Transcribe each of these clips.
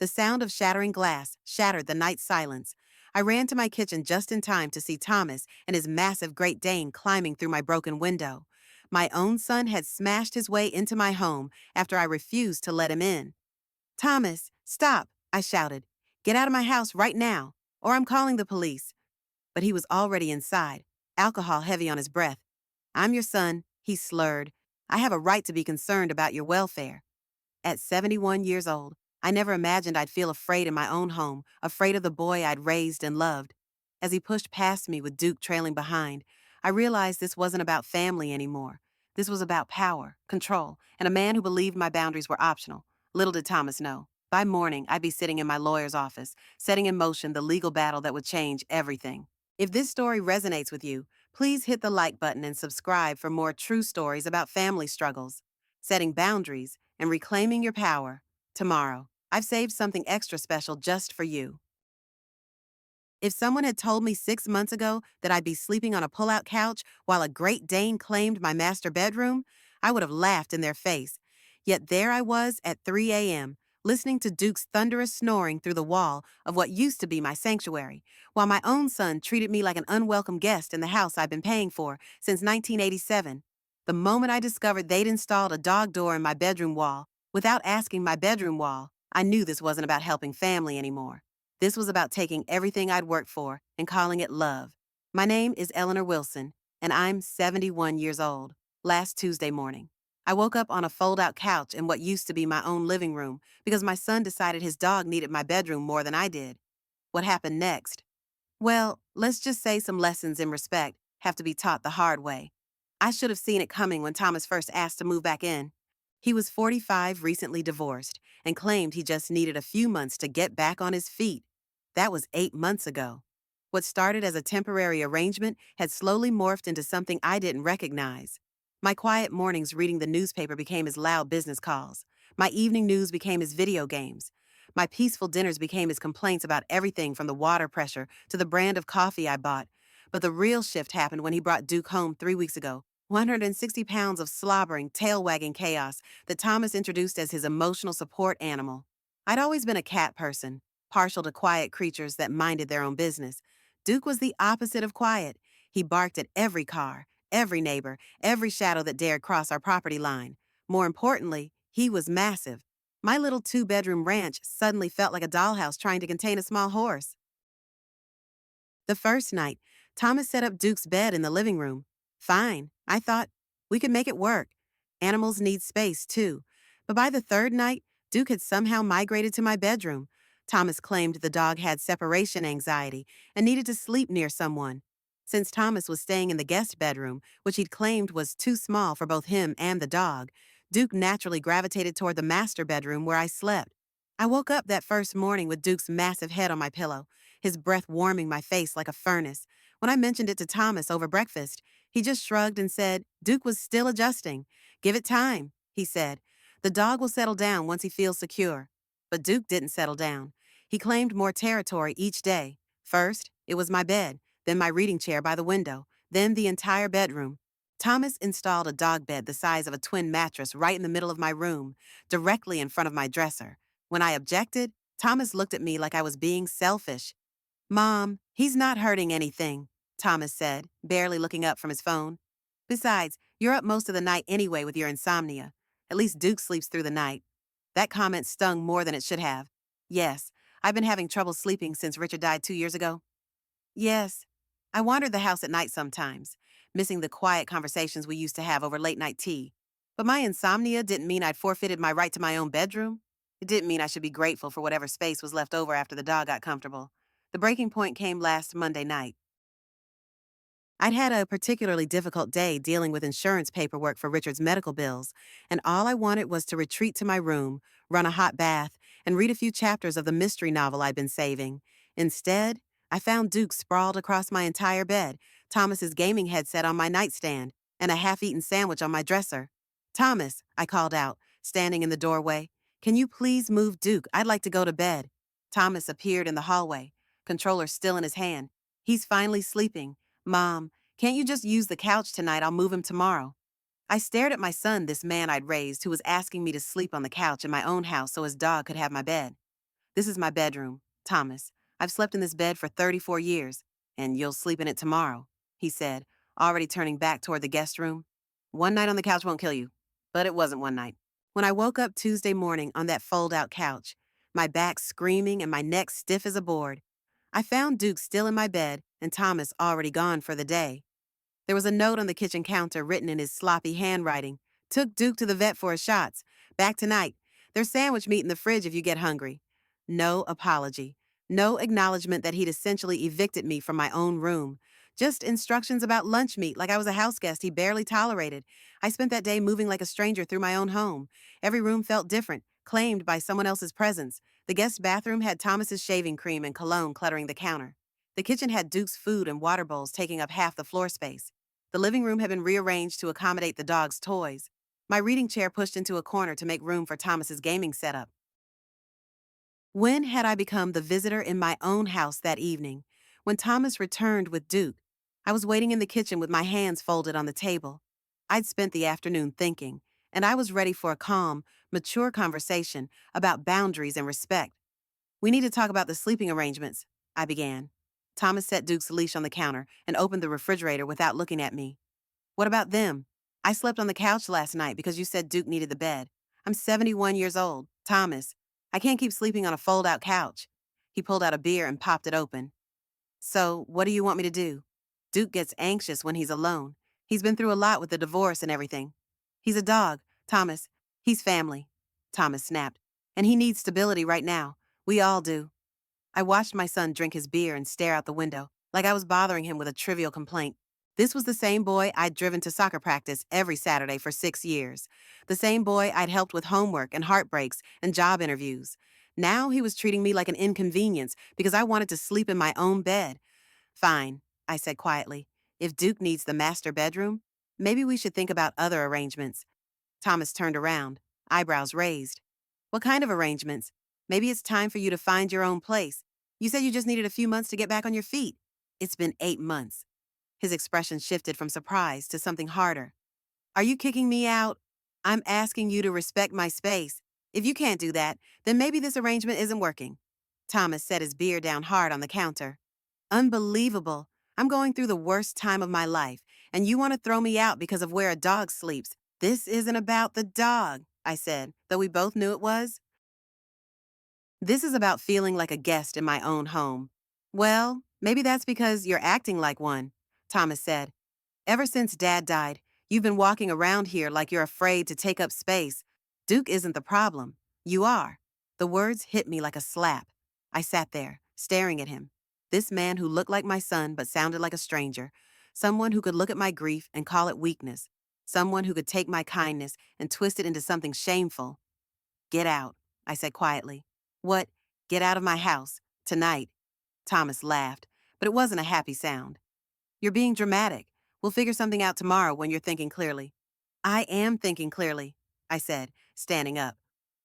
The sound of shattering glass shattered the night silence. I ran to my kitchen just in time to see Thomas and his massive Great Dane climbing through my broken window. My own son had smashed his way into my home after I refused to let him in. Thomas, stop, I shouted. Get out of my house right now, or I'm calling the police. But he was already inside, alcohol heavy on his breath. I'm your son, he slurred. I have a right to be concerned about your welfare. At 71 years old, I never imagined I'd feel afraid in my own home, afraid of the boy I'd raised and loved. As he pushed past me with Duke trailing behind, I realized this wasn't about family anymore. This was about power, control, and a man who believed my boundaries were optional. Little did Thomas know. By morning, I'd be sitting in my lawyer's office, setting in motion the legal battle that would change everything. If this story resonates with you, please hit the like button and subscribe for more true stories about family struggles, setting boundaries, and reclaiming your power. Tomorrow, I've saved something extra special just for you. If someone had told me 6 months ago that I'd be sleeping on a pull-out couch while a Great Dane claimed my master bedroom, I would have laughed in their face. Yet there I was at 3 a.m., listening to Duke's thunderous snoring through the wall of what used to be my sanctuary, while my own son treated me like an unwelcome guest in the house I've been paying for since 1987. The moment I discovered they'd installed a dog door in my bedroom wall, without asking my bedroom wall, I knew this wasn't about helping family anymore. This was about taking everything I'd worked for and calling it love. My name is Eleanor Wilson, and I'm 71 years old. Last Tuesday morning, I woke up on a fold-out couch in what used to be my own living room because my son decided his dog needed my bedroom more than I did. What happened next? Well, let's just say some lessons in respect have to be taught the hard way. I should have seen it coming when Thomas first asked to move back in. He was 45, recently divorced, and claimed he just needed a few months to get back on his feet. That was 8 months ago. What started as a temporary arrangement had slowly morphed into something I didn't recognize. My quiet mornings reading the newspaper became his loud business calls. My evening news became his video games. My peaceful dinners became his complaints about everything from the water pressure to the brand of coffee I bought. But the real shift happened when he brought Duke home 3 weeks ago. 160 pounds of slobbering, tail-wagging chaos that Thomas introduced as his emotional support animal. I'd always been a cat person, partial to quiet creatures that minded their own business. Duke was the opposite of quiet. He barked at every car, every neighbor, every shadow that dared cross our property line. More importantly, he was massive. My little two-bedroom ranch suddenly felt like a dollhouse trying to contain a small horse. The first night, Thomas set up Duke's bed in the living room. Fine, I thought. We could make it work. Animals need space, too. But by the third night, Duke had somehow migrated to my bedroom. Thomas claimed the dog had separation anxiety and needed to sleep near someone. Since Thomas was staying in the guest bedroom, which he'd claimed was too small for both him and the dog, Duke naturally gravitated toward the master bedroom where I slept. I woke up that first morning with Duke's massive head on my pillow, his breath warming my face like a furnace. When I mentioned it to Thomas over breakfast, he just shrugged and said Duke was still adjusting. Give it time, he said. The dog will settle down once he feels secure. But Duke didn't settle down. He claimed more territory each day. First, it was my bed, then my reading chair by the window, then the entire bedroom. Thomas installed a dog bed the size of a twin mattress right in the middle of my room, directly in front of my dresser. When I objected, Thomas looked at me like I was being selfish. Mom, he's not hurting anything, Thomas said, barely looking up from his phone. Besides, you're up most of the night anyway with your insomnia. At least Duke sleeps through the night. That comment stung more than it should have. Yes, I've been having trouble sleeping since Richard died 2 years ago. Yes, I wandered the house at night sometimes, missing the quiet conversations we used to have over late-night tea. But my insomnia didn't mean I'd forfeited my right to my own bedroom. It didn't mean I should be grateful for whatever space was left over after the dog got comfortable. The breaking point came last Monday night. I'd had a particularly difficult day dealing with insurance paperwork for Richard's medical bills, and all I wanted was to retreat to my room, run a hot bath, and read a few chapters of the mystery novel I'd been saving. Instead, I found Duke sprawled across my entire bed, Thomas's gaming headset on my nightstand, and a half-eaten sandwich on my dresser. Thomas, I called out, standing in the doorway, can you please move Duke? I'd like to go to bed. Thomas appeared in the hallway, controller still in his hand. He's finally sleeping. Mom, can't you just use the couch tonight? I'll move him tomorrow. I stared at my son, this man I'd raised, who was asking me to sleep on the couch in my own house so his dog could have my bed. This is my bedroom, Thomas. I've slept in this bed for 34 years, and you'll sleep in it tomorrow, he said, already turning back toward the guest room. One night on the couch won't kill you, but it wasn't one night. When I woke up Tuesday morning on that fold-out couch, my back screaming and my neck stiff as a board, I found Duke still in my bed and Thomas already gone for the day. There was a note on the kitchen counter written in his sloppy handwriting. Took Duke to the vet for his shots. Back tonight. There's sandwich meat in the fridge if you get hungry. No apology. No acknowledgement that he'd essentially evicted me from my own room. Just instructions about lunch meat like I was a house guest he barely tolerated. I spent that day moving like a stranger through my own home. Every room felt different, claimed by someone else's presence. The guest bathroom had Thomas's shaving cream and cologne cluttering the counter. The kitchen had Duke's food and water bowls taking up half the floor space. The living room had been rearranged to accommodate the dog's toys. My reading chair pushed into a corner to make room for Thomas's gaming setup. When had I become the visitor in my own house that evening? When Thomas returned with Duke, I was waiting in the kitchen with my hands folded on the table. I'd spent the afternoon thinking, and I was ready for a calm, mature conversation about boundaries and respect. We need to talk about the sleeping arrangements, I began. Thomas set Duke's leash on the counter and opened the refrigerator without looking at me. What about them? I slept on the couch last night because you said Duke needed the bed. I'm 71 years old. Thomas, I can't keep sleeping on a fold-out couch. He pulled out a beer and popped it open. So, what do you want me to do? Duke gets anxious when he's alone. He's been through a lot with the divorce and everything. He's a dog, Thomas. He's family, Thomas snapped. And he needs stability right now. We all do. I watched my son drink his beer and stare out the window, like I was bothering him with a trivial complaint. This was the same boy I'd driven to soccer practice every Saturday for 6 years. The same boy I'd helped with homework and heartbreaks and job interviews. Now he was treating me like an inconvenience because I wanted to sleep in my own bed. Fine, I said quietly. If Duke needs the master bedroom, maybe we should think about other arrangements. Thomas turned around, eyebrows raised. What kind of arrangements? Maybe it's time for you to find your own place. You said you just needed a few months to get back on your feet. It's been 8 months. His expression shifted from surprise to something harder. Are you kicking me out? I'm asking you to respect my space. If you can't do that, then maybe this arrangement isn't working. Thomas set his beer down hard on the counter. Unbelievable. I'm going through the worst time of my life, and you want to throw me out because of where a dog sleeps. This isn't about the dog, I said, though we both knew it was. This is about feeling like a guest in my own home. Well, maybe that's because you're acting like one, Thomas said. Ever since Dad died, you've been walking around here like you're afraid to take up space. Duke isn't the problem. You are. The words hit me like a slap. I sat there, staring at him. This man who looked like my son but sounded like a stranger. Someone who could look at my grief and call it weakness. Someone who could take my kindness and twist it into something shameful. Get out, I said quietly. What? Get out of my house. Tonight. Thomas laughed, but it wasn't a happy sound. You're being dramatic. We'll figure something out tomorrow when you're thinking clearly. I am thinking clearly, I said, standing up.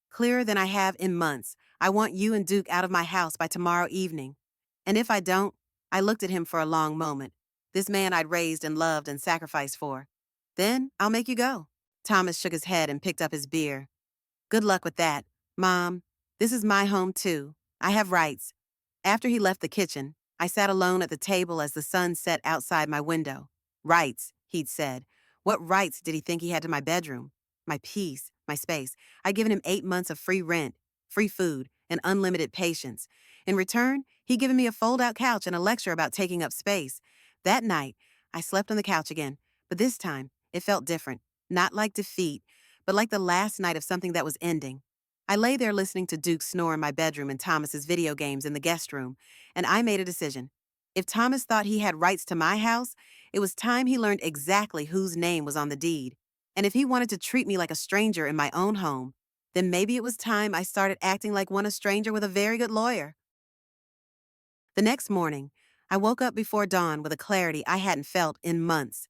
Clearer than I have in months. I want you and Duke out of my house by tomorrow evening. And if I don't, I looked at him for a long moment. This man I'd raised and loved and sacrificed for. Then I'll make you go. Thomas shook his head and picked up his beer. Good luck with that, Mom. This is my home too. I have rights. After he left the kitchen, I sat alone at the table as the sun set outside my window. Rights, he'd said. What rights did he think he had to my bedroom? My peace, my space. I'd given him 8 months of free rent, free food, and unlimited patience. In return, he'd given me a fold-out couch and a lecture about taking up space. That night, I slept on the couch again, but this time, it felt different. Not like defeat, but like the last night of something that was ending. I lay there listening to Duke snore in my bedroom and Thomas's video games in the guest room, and I made a decision. If Thomas thought he had rights to my house, it was time he learned exactly whose name was on the deed. And if he wanted to treat me like a stranger in my own home, then maybe it was time I started acting like one a stranger with a very good lawyer. The next morning, I woke up before dawn with a clarity I hadn't felt in months.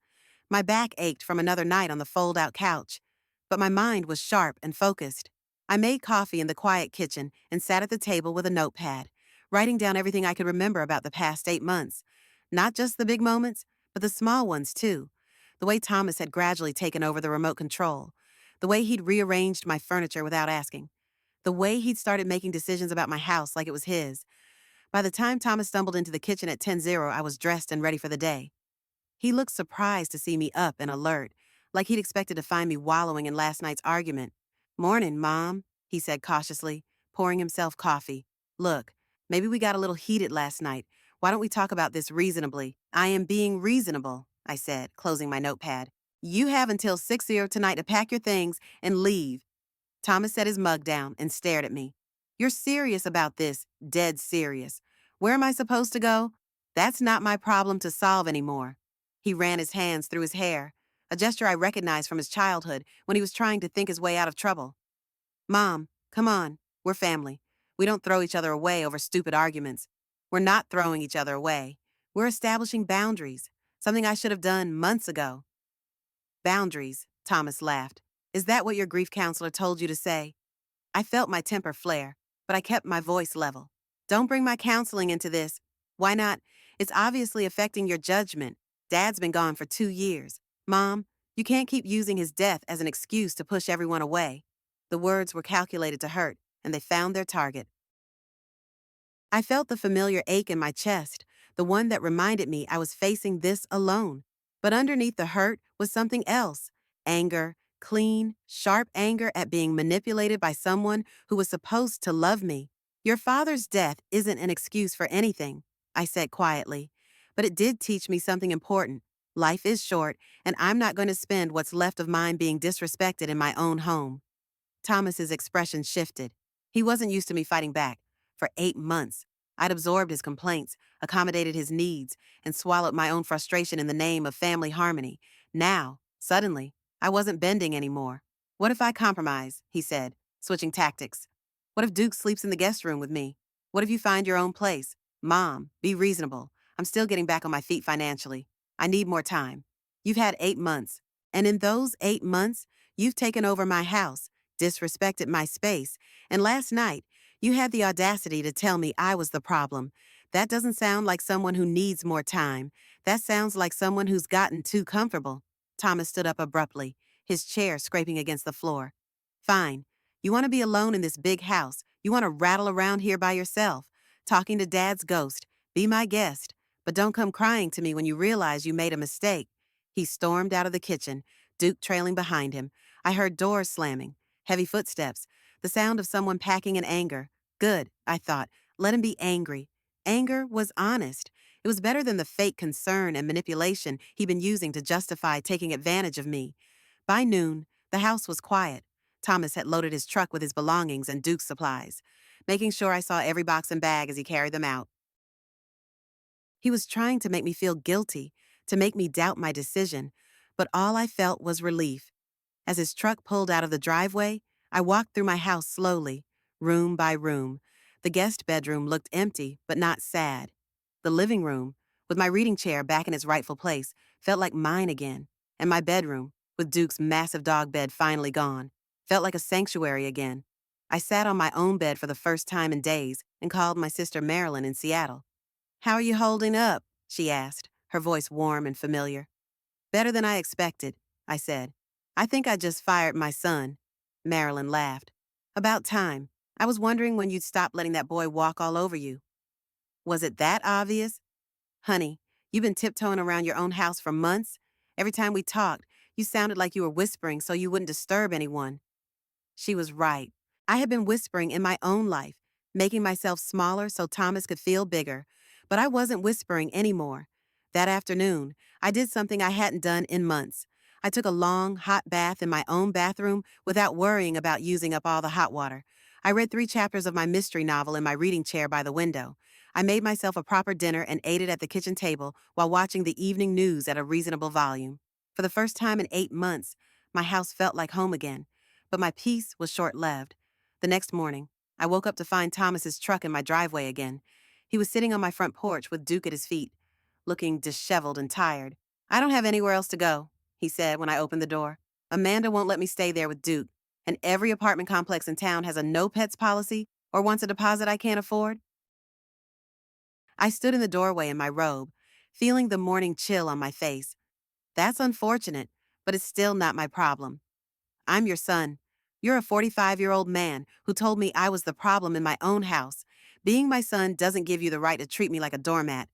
My back ached from another night on the fold-out couch, but my mind was sharp and focused. I made coffee in the quiet kitchen and sat at the table with a notepad, writing down everything I could remember about the past 8 months. Not just the big moments, but the small ones too. The way Thomas had gradually taken over the remote control. The way he'd rearranged my furniture without asking. The way he'd started making decisions about my house like it was his. By the time Thomas stumbled into the kitchen at 10:00, I was dressed and ready for the day. He looked surprised to see me up and alert, like he'd expected to find me wallowing in last night's argument. "Morning, Mom," he said cautiously, pouring himself coffee. "Look, maybe we got a little heated last night. Why don't we talk about this reasonably?" "I am being reasonable," I said, closing my notepad. "You have until 6:00 tonight to pack your things and leave." Thomas set his mug down and stared at me. "You're serious about this, dead serious. Where am I supposed to go? That's not my problem to solve anymore." He ran his hands through his hair, a gesture I recognized from his childhood when he was trying to think his way out of trouble. "Mom, come on. We're family. We don't throw each other away over stupid arguments. We're not throwing each other away. We're establishing boundaries, something I should have done months ago." "Boundaries," Thomas laughed. "Is that what your grief counselor told you to say?" I felt my temper flare, but I kept my voice level. "Don't bring my counseling into this." "Why not? It's obviously affecting your judgment. Dad's been gone for 2 years. Mom, you can't keep using his death as an excuse to push everyone away." The words were calculated to hurt, and they found their target. I felt the familiar ache in my chest, the one that reminded me I was facing this alone. But underneath the hurt was something else: anger, clean, sharp anger at being manipulated by someone who was supposed to love me. "Your father's death isn't an excuse for anything," I said quietly. "But it did teach me something important. Life is short, and I'm not going to spend what's left of mine being disrespected in my own home." Thomas's expression shifted. He wasn't used to me fighting back. For 8 months, I'd absorbed his complaints, accommodated his needs, and swallowed my own frustration in the name of family harmony. Now, suddenly, I wasn't bending anymore. "What if I compromise?" he said, switching tactics. "What if Duke sleeps in the guest room with me? What if you find your own place? Mom, be reasonable. I'm still getting back on my feet financially. I need more time. You've had 8 months, and in those 8 months, you've taken over my house, disrespected my space, and last night, you had the audacity to tell me I was the problem. That doesn't sound like someone who needs more time. That sounds like someone who's gotten too comfortable." Thomas stood up abruptly, his chair scraping against the floor. "Fine. You want to be alone in this big house. You want to rattle around here by yourself, talking to Dad's ghost. Be my guest. But don't come crying to me when you realize you made a mistake." He stormed out of the kitchen, Duke trailing behind him. I heard doors slamming, heavy footsteps, the sound of someone packing in anger. Good, I thought. Let him be angry. Anger was honest. It was better than the fake concern and manipulation he'd been using to justify taking advantage of me. By noon, the house was quiet. Thomas had loaded his truck with his belongings and Duke's supplies, making sure I saw every box and bag as he carried them out. He was trying to make me feel guilty, to make me doubt my decision, but all I felt was relief. As his truck pulled out of the driveway, I walked through my house slowly, room by room. The guest bedroom looked empty, but not sad. The living room, with my reading chair back in its rightful place, felt like mine again. And my bedroom, with Duke's massive dog bed finally gone, felt like a sanctuary again. I sat on my own bed for the first time in days and called my sister Marilyn in Seattle. "How are you holding up?" she asked, her voice warm and familiar. "Better than I expected," I said. "I think I just fired my son." Marilyn laughed. "About time. I was wondering when you'd stop letting that boy walk all over you." "Was it that obvious?" "Honey, you've been tiptoeing around your own house for months. Every time we talked, you sounded like you were whispering so you wouldn't disturb anyone." She was right. I had been whispering in my own life, making myself smaller so Thomas could feel bigger. But I wasn't whispering anymore. That afternoon, I did something I hadn't done in months. I took a long, hot bath in my own bathroom without worrying about using up all the hot water. I read 3 chapters of my mystery novel in my reading chair by the window. I made myself a proper dinner and ate it at the kitchen table while watching the evening news at a reasonable volume. For the first time in 8 months, my house felt like home again. But my peace was short-lived. The next morning, I woke up to find Thomas's truck in my driveway again. He was sitting on my front porch with Duke at his feet, looking disheveled and tired. "I don't have anywhere else to go," he said when I opened the door. "Amanda won't let me stay there with Duke, and every apartment complex in town has a no-pets policy or wants a deposit I can't afford." I stood in the doorway in my robe, feeling the morning chill on my face. "That's unfortunate, but it's still not my problem. I'm your son. You're a 45-year-old man who told me I was the problem in my own house. Being my son doesn't give you the right to treat me like a doormat.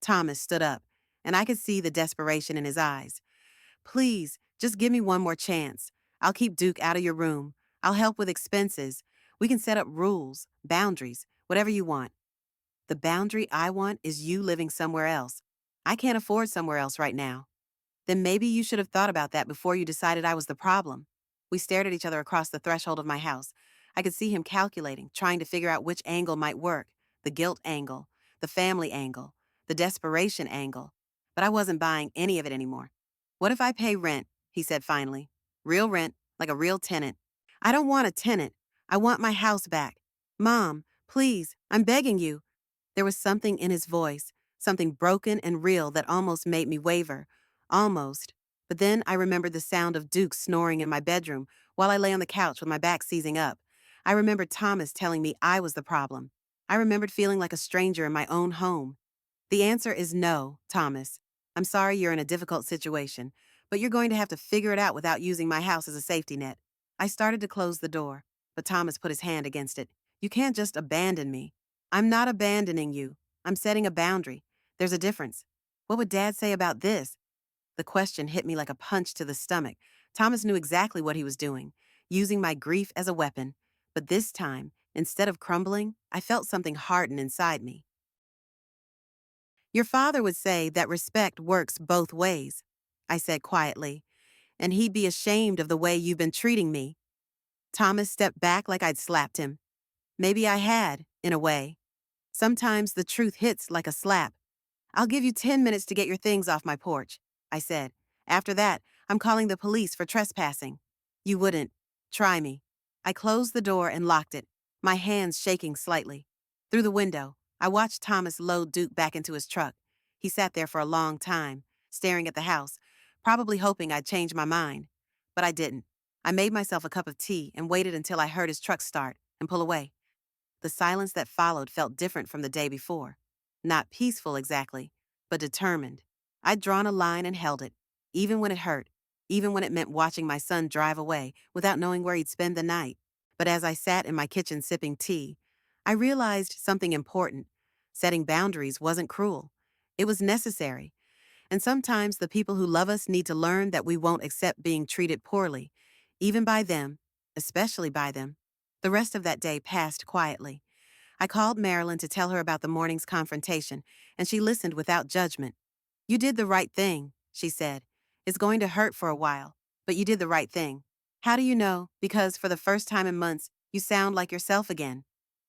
Thomas stood up, and I could see the desperation in his eyes. Please, just give me one more chance. I'll keep Duke out of your room. I'll help with expenses. We can set up rules, boundaries, whatever you want. The boundary I want is you living somewhere else. I can't afford somewhere else right now. Then maybe you should have thought about that before you decided I was the problem. We stared at each other across the threshold of my house. I could see him calculating, trying to figure out which angle might work: the guilt angle, the family angle, the desperation angle. But I wasn't buying any of it anymore. What if I pay rent? He said finally. Real rent, like a real tenant. I don't want a tenant. I want my house back. Mom, please, I'm begging you. There was something in his voice, something broken and real that almost made me waver. Almost. But then I remembered the sound of Duke snoring in my bedroom while I lay on the couch with my back seizing up. I remembered Thomas telling me I was the problem. I remembered feeling like a stranger in my own home. The answer is no, Thomas. I'm sorry you're in a difficult situation, but you're going to have to figure it out without using my house as a safety net. I started to close the door, but Thomas put his hand against it. You can't just abandon me. I'm not abandoning you. I'm setting a boundary. There's a difference. What would Dad say about this? The question hit me like a punch to the stomach. Thomas knew exactly what he was doing, using my grief as a weapon. But this time, instead of crumbling, I felt something harden inside me. Your father would say that respect works both ways, I said quietly, and he'd be ashamed of the way you've been treating me. Thomas stepped back like I'd slapped him. Maybe I had, in a way. Sometimes the truth hits like a slap. I'll give you 10 minutes to get your things off my porch, I said. After that, I'm calling the police for trespassing. You wouldn't. Try me. I closed the door and locked it, my hands shaking slightly. Through the window, I watched Thomas load Duke back into his truck. He sat there for a long time, staring at the house, probably hoping I'd change my mind. But I didn't. I made myself a cup of tea and waited until I heard his truck start and pull away. The silence that followed felt different from the day before. Not peaceful exactly, but determined. I'd drawn a line and held it, even when it hurt, even when it meant watching my son drive away without knowing where he'd spend the night. But as I sat in my kitchen sipping tea, I realized something important. Setting boundaries wasn't cruel. It was necessary. And sometimes the people who love us need to learn that we won't accept being treated poorly, even by them, especially by them. The rest of that day passed quietly. I called Marilyn to tell her about the morning's confrontation, and she listened without judgment. You did the right thing, she said. It's going to hurt for a while, but you did the right thing. How do you know? Because for the first time in months, you sound like yourself again.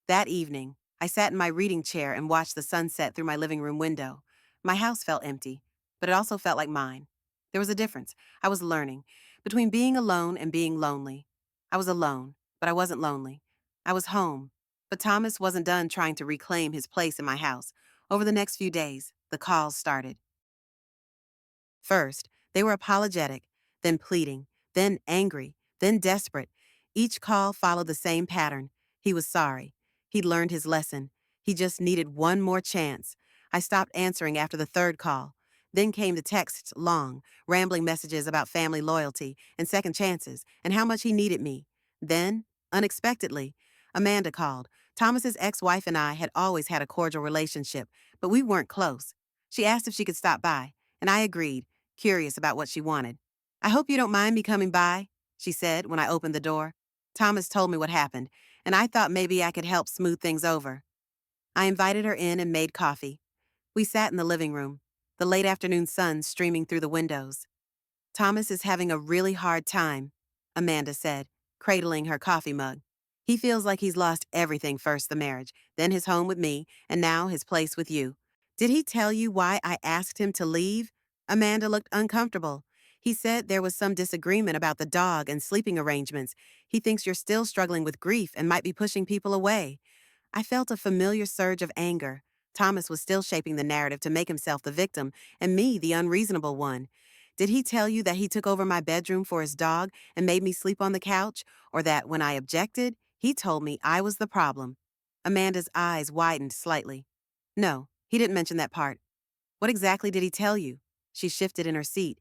That evening, I sat in my reading chair and watched the sunset through my living room window. My house felt empty, but it also felt like mine. There was a difference, I was learning, between being alone and being lonely. I was alone, but I wasn't lonely. I was home. But Thomas wasn't done trying to reclaim his place in my house. Over the next few days, the calls started. First, they were apologetic, then pleading, then angry, then desperate. Each call followed the same pattern. He was sorry. He'd learned his lesson. He just needed one more chance. I stopped answering after the third call. Then came the texts, long, rambling messages about family loyalty and second chances and how much he needed me. Then, unexpectedly, Amanda called. Thomas's ex-wife and I had always had a cordial relationship, but we weren't close. She asked if she could stop by, and I agreed, curious about what she wanted. I hope you don't mind me coming by, she said when I opened the door. Thomas told me what happened, and I thought maybe I could help smooth things over. I invited her in and made coffee. We sat in the living room, the late afternoon sun streaming through the windows. Thomas is having a really hard time, Amanda said, cradling her coffee mug. He feels like he's lost everything: first the marriage, then his home with me, and now his place with you. Did he tell you why I asked him to leave? Amanda looked uncomfortable. He said there was some disagreement about the dog and sleeping arrangements. He thinks you're still struggling with grief and might be pushing people away. I felt a familiar surge of anger. Thomas was still shaping the narrative to make himself the victim and me the unreasonable one. Did he tell you that he took over my bedroom for his dog and made me sleep on the couch? Or that when I objected, he told me I was the problem? Amanda's eyes widened slightly. No, he didn't mention that part. What exactly did he tell you? She shifted in her seat.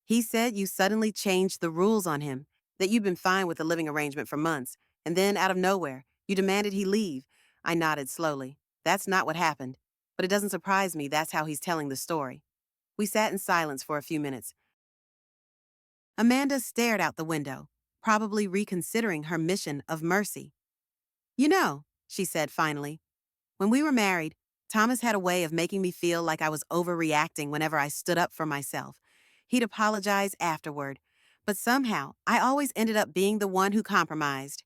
He said you suddenly changed the rules on him. That you'd been fine with the living arrangement for months, and then, out of nowhere, you demanded he leave. I nodded slowly. That's not what happened. But it doesn't surprise me that's how he's telling the story. We sat in silence for a few minutes. Amanda stared out the window, probably reconsidering her mission of mercy. You know, she said finally, when we were married, Thomas had a way of making me feel like I was overreacting whenever I stood up for myself. He'd apologize afterward, but somehow I always ended up being the one who compromised.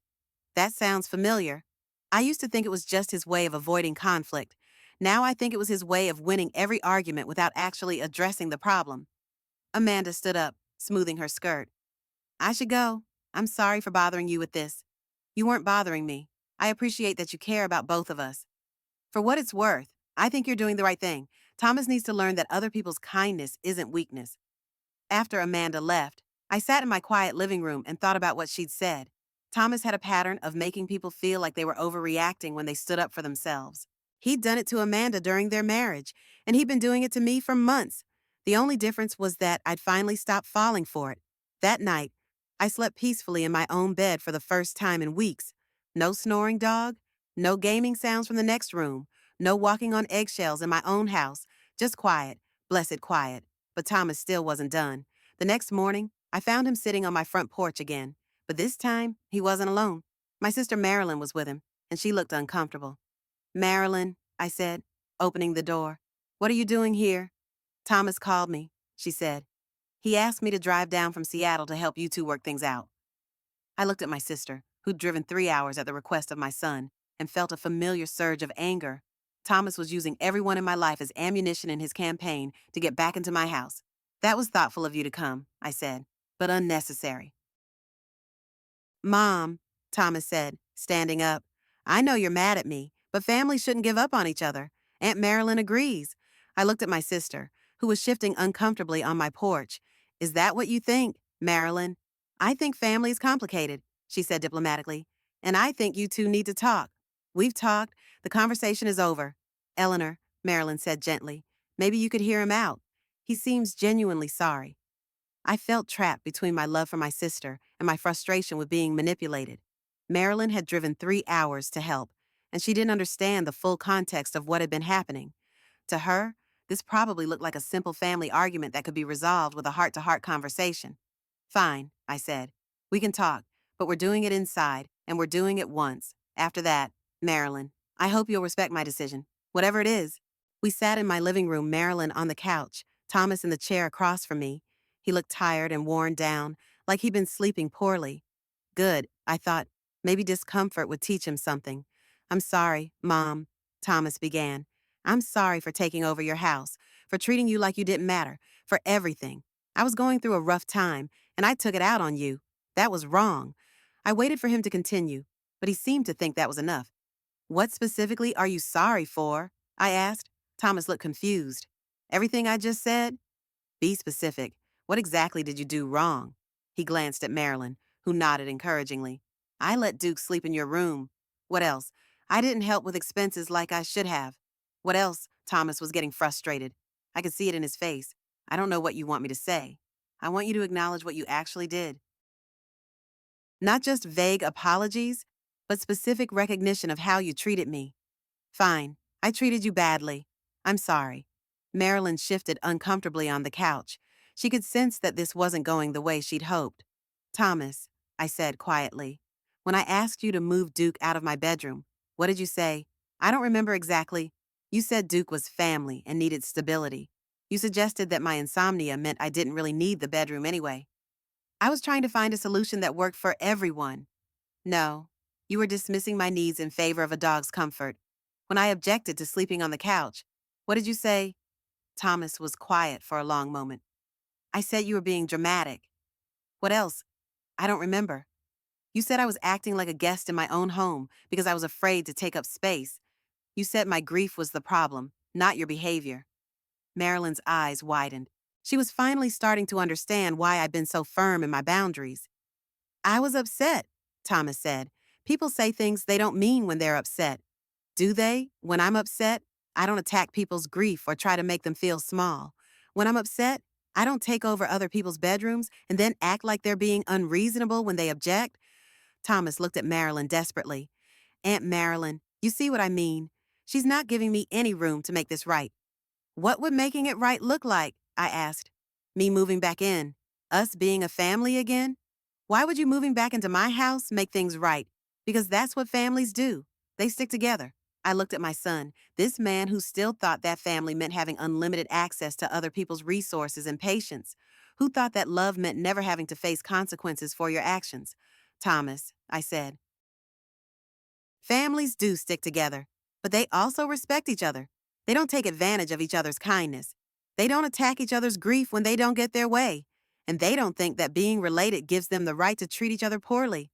That sounds familiar. I used to think it was just his way of avoiding conflict. Now I think it was his way of winning every argument without actually addressing the problem. Amanda stood up, smoothing her skirt. I should go. I'm sorry for bothering you with this. You weren't bothering me. I appreciate that you care about both of us. For what it's worth, I think you're doing the right thing. Thomas needs to learn that other people's kindness isn't weakness. After Amanda left, I sat in my quiet living room and thought about what she'd said. Thomas had a pattern of making people feel like they were overreacting when they stood up for themselves. He'd done it to Amanda during their marriage, and he'd been doing it to me for months. The only difference was that I'd finally stopped falling for it. That night, I slept peacefully in my own bed for the first time in weeks. No snoring dog, no gaming sounds from the next room, no walking on eggshells in my own house, just quiet, blessed quiet. But Thomas still wasn't done. The next morning, I found him sitting on my front porch again. But this time, he wasn't alone. My sister Marilyn was with him, and she looked uncomfortable. Marilyn, I said, opening the door. What are you doing here? Thomas called me, she said. He asked me to drive down from Seattle to help you two work things out. I looked at my sister, who'd driven 3 hours at the request of my son, and felt a familiar surge of anger. Thomas was using everyone in my life as ammunition in his campaign to get back into my house. That was thoughtful of you to come, I said, but unnecessary. Mom, Thomas said, standing up, I know you're mad at me, but families shouldn't give up on each other. Aunt Marilyn agrees. I looked at my sister, who was shifting uncomfortably on my porch. Is that what you think, Marilyn? I think family is complicated, she said diplomatically, and I think you two need to talk. We've talked. The conversation is over. Eleanor, Marilyn said gently, maybe you could hear him out. He seems genuinely sorry. I felt trapped between my love for my sister and my frustration with being manipulated. Marilyn had driven 3 hours to help, and she didn't understand the full context of what had been happening. To her, this probably looked like a simple family argument that could be resolved with a heart-to-heart conversation. Fine, I said. We can talk, but we're doing it inside, and we're doing it once. After that, Marilyn, I hope you'll respect my decision, whatever it is. We sat in my living room, Marilyn on the couch, Thomas in the chair across from me. He looked tired and worn down, like he'd been sleeping poorly. Good, I thought. Maybe discomfort would teach him something. I'm sorry, Mom, Thomas began. I'm sorry for taking over your house, for treating you like you didn't matter, for everything. I was going through a rough time, and I took it out on you. That was wrong. I waited for him to continue, but he seemed to think that was enough. What specifically are you sorry for? I asked. Thomas looked confused. Everything I just said? Be specific. What exactly did you do wrong? He glanced at Marilyn, who nodded encouragingly. I let Duke sleep in your room. What else? I didn't help with expenses like I should have. What else? Thomas was getting frustrated. I could see it in his face. I don't know what you want me to say. I want you to acknowledge what you actually did. Not just vague apologies, but specific recognition of how you treated me. Fine, I treated you badly. I'm sorry. Marilyn shifted uncomfortably on the couch. She could sense that this wasn't going the way she'd hoped. Thomas, I said quietly, when I asked you to move Duke out of my bedroom, what did you say? I don't remember exactly. You said Duke was family and needed stability. You suggested that my insomnia meant I didn't really need the bedroom anyway. I was trying to find a solution that worked for everyone. No, you were dismissing my needs in favor of a dog's comfort. When I objected to sleeping on the couch, what did you say? Thomas was quiet for a long moment. I said you were being dramatic. What else? I don't remember. You said I was acting like a guest in my own home because I was afraid to take up space. You said my grief was the problem, not your behavior. Marilyn's eyes widened. She was finally starting to understand why I'd been so firm in my boundaries. I was upset, Thomas said. People say things they don't mean when they're upset. Do they? When I'm upset, I don't attack people's grief or try to make them feel small. When I'm upset, I don't take over other people's bedrooms and then act like they're being unreasonable when they object. Thomas looked at Marilyn desperately. Aunt Marilyn, you see what I mean? She's not giving me any room to make this right. What would making it right look like? I asked. Me moving back in. Us being a family again? Why would you moving back into my house make things right? Because that's what families do. They stick together. I looked at my son, this man who still thought that family meant having unlimited access to other people's resources and patience, who thought that love meant never having to face consequences for your actions. Thomas, I said, families do stick together, but they also respect each other. They don't take advantage of each other's kindness. They don't attack each other's grief when they don't get their way. And they don't think that being related gives them the right to treat each other poorly.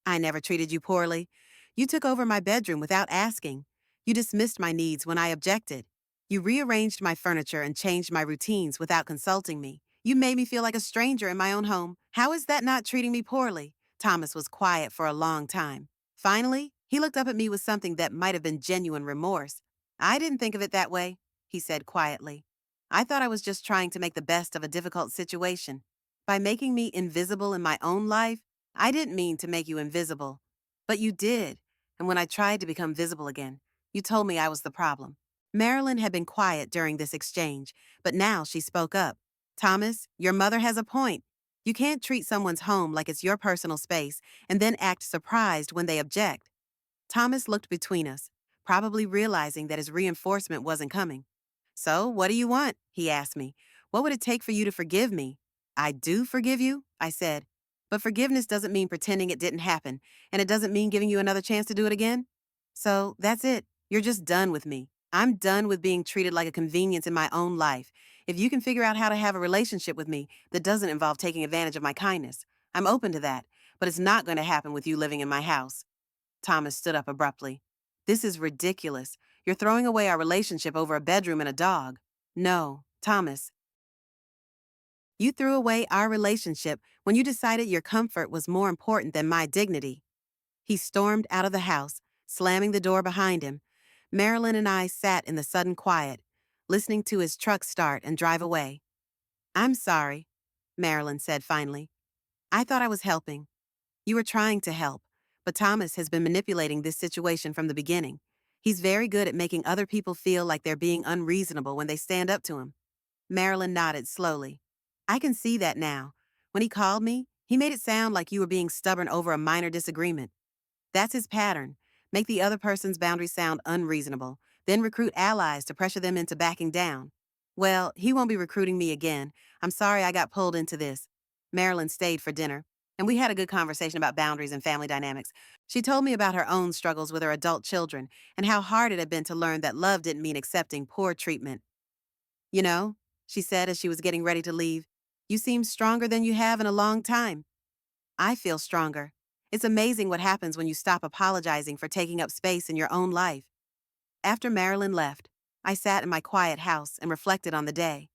I never treated you poorly. You took over my bedroom without asking. You dismissed my needs when I objected. You rearranged my furniture and changed my routines without consulting me. You made me feel like a stranger in my own home. How is that not treating me poorly? Thomas was quiet for a long time. Finally, he looked up at me with something that might have been genuine remorse. I didn't think of it that way, he said quietly. I thought I was just trying to make the best of a difficult situation. By making me invisible in my own life, I didn't mean to make you invisible. But you did. And when I tried to become visible again, you told me I was the problem. Marilyn had been quiet during this exchange, but now she spoke up. Thomas, your mother has a point. You can't treat someone's home like it's your personal space and then act surprised when they object. Thomas looked between us, probably realizing that his reinforcement wasn't coming. So, what do you want? He asked me. What would it take for you to forgive me? I do forgive you, I said. But forgiveness doesn't mean pretending it didn't happen, and it doesn't mean giving you another chance to do it again. So, that's it. You're just done with me. I'm done with being treated like a convenience in my own life. If you can figure out how to have a relationship with me that doesn't involve taking advantage of my kindness, I'm open to that, but it's not going to happen with you living in my house. Thomas stood up abruptly. This is ridiculous. You're throwing away our relationship over a bedroom and a dog. No, Thomas. You threw away our relationship when you decided your comfort was more important than my dignity. He stormed out of the house, slamming the door behind him. Marilyn and I sat in the sudden quiet, listening to his truck start and drive away. I'm sorry, Marilyn said finally. I thought I was helping. You were trying to help, but Thomas has been manipulating this situation from the beginning. He's very good at making other people feel like they're being unreasonable when they stand up to him. Marilyn nodded slowly. I can see that now. When he called me, he made it sound like you were being stubborn over a minor disagreement. That's his pattern. Make the other person's boundaries sound unreasonable, then recruit allies to pressure them into backing down. Well, he won't be recruiting me again. I'm sorry I got pulled into this. Marilyn stayed for dinner, and we had a good conversation about boundaries and family dynamics. She told me about her own struggles with her adult children and how hard it had been to learn that love didn't mean accepting poor treatment. You know, she said as she was getting ready to leave, you seem stronger than you have in a long time. I feel stronger. It's amazing what happens when you stop apologizing for taking up space in your own life. After Marilyn left, I sat in my quiet house and reflected on the day.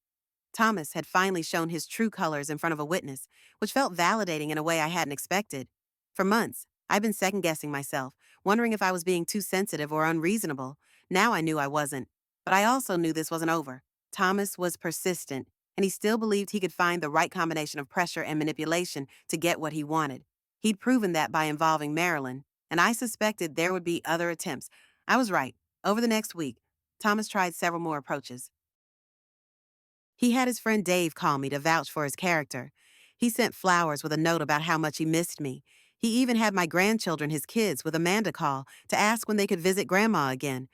Thomas had finally shown his true colors in front of a witness, which felt validating in a way I hadn't expected. For months, I'd been second-guessing myself, wondering if I was being too sensitive or unreasonable. Now I knew I wasn't. But I also knew this wasn't over. Thomas was persistent, and he still believed he could find the right combination of pressure and manipulation to get what he wanted. He'd proven that by involving Marilyn, and I suspected there would be other attempts. I was right. Over the next week, Thomas tried several more approaches. He had his friend Dave call me to vouch for his character. He sent flowers with a note about how much he missed me. He even had my grandchildren, his kids, with Amanda call to ask when they could visit Grandma again.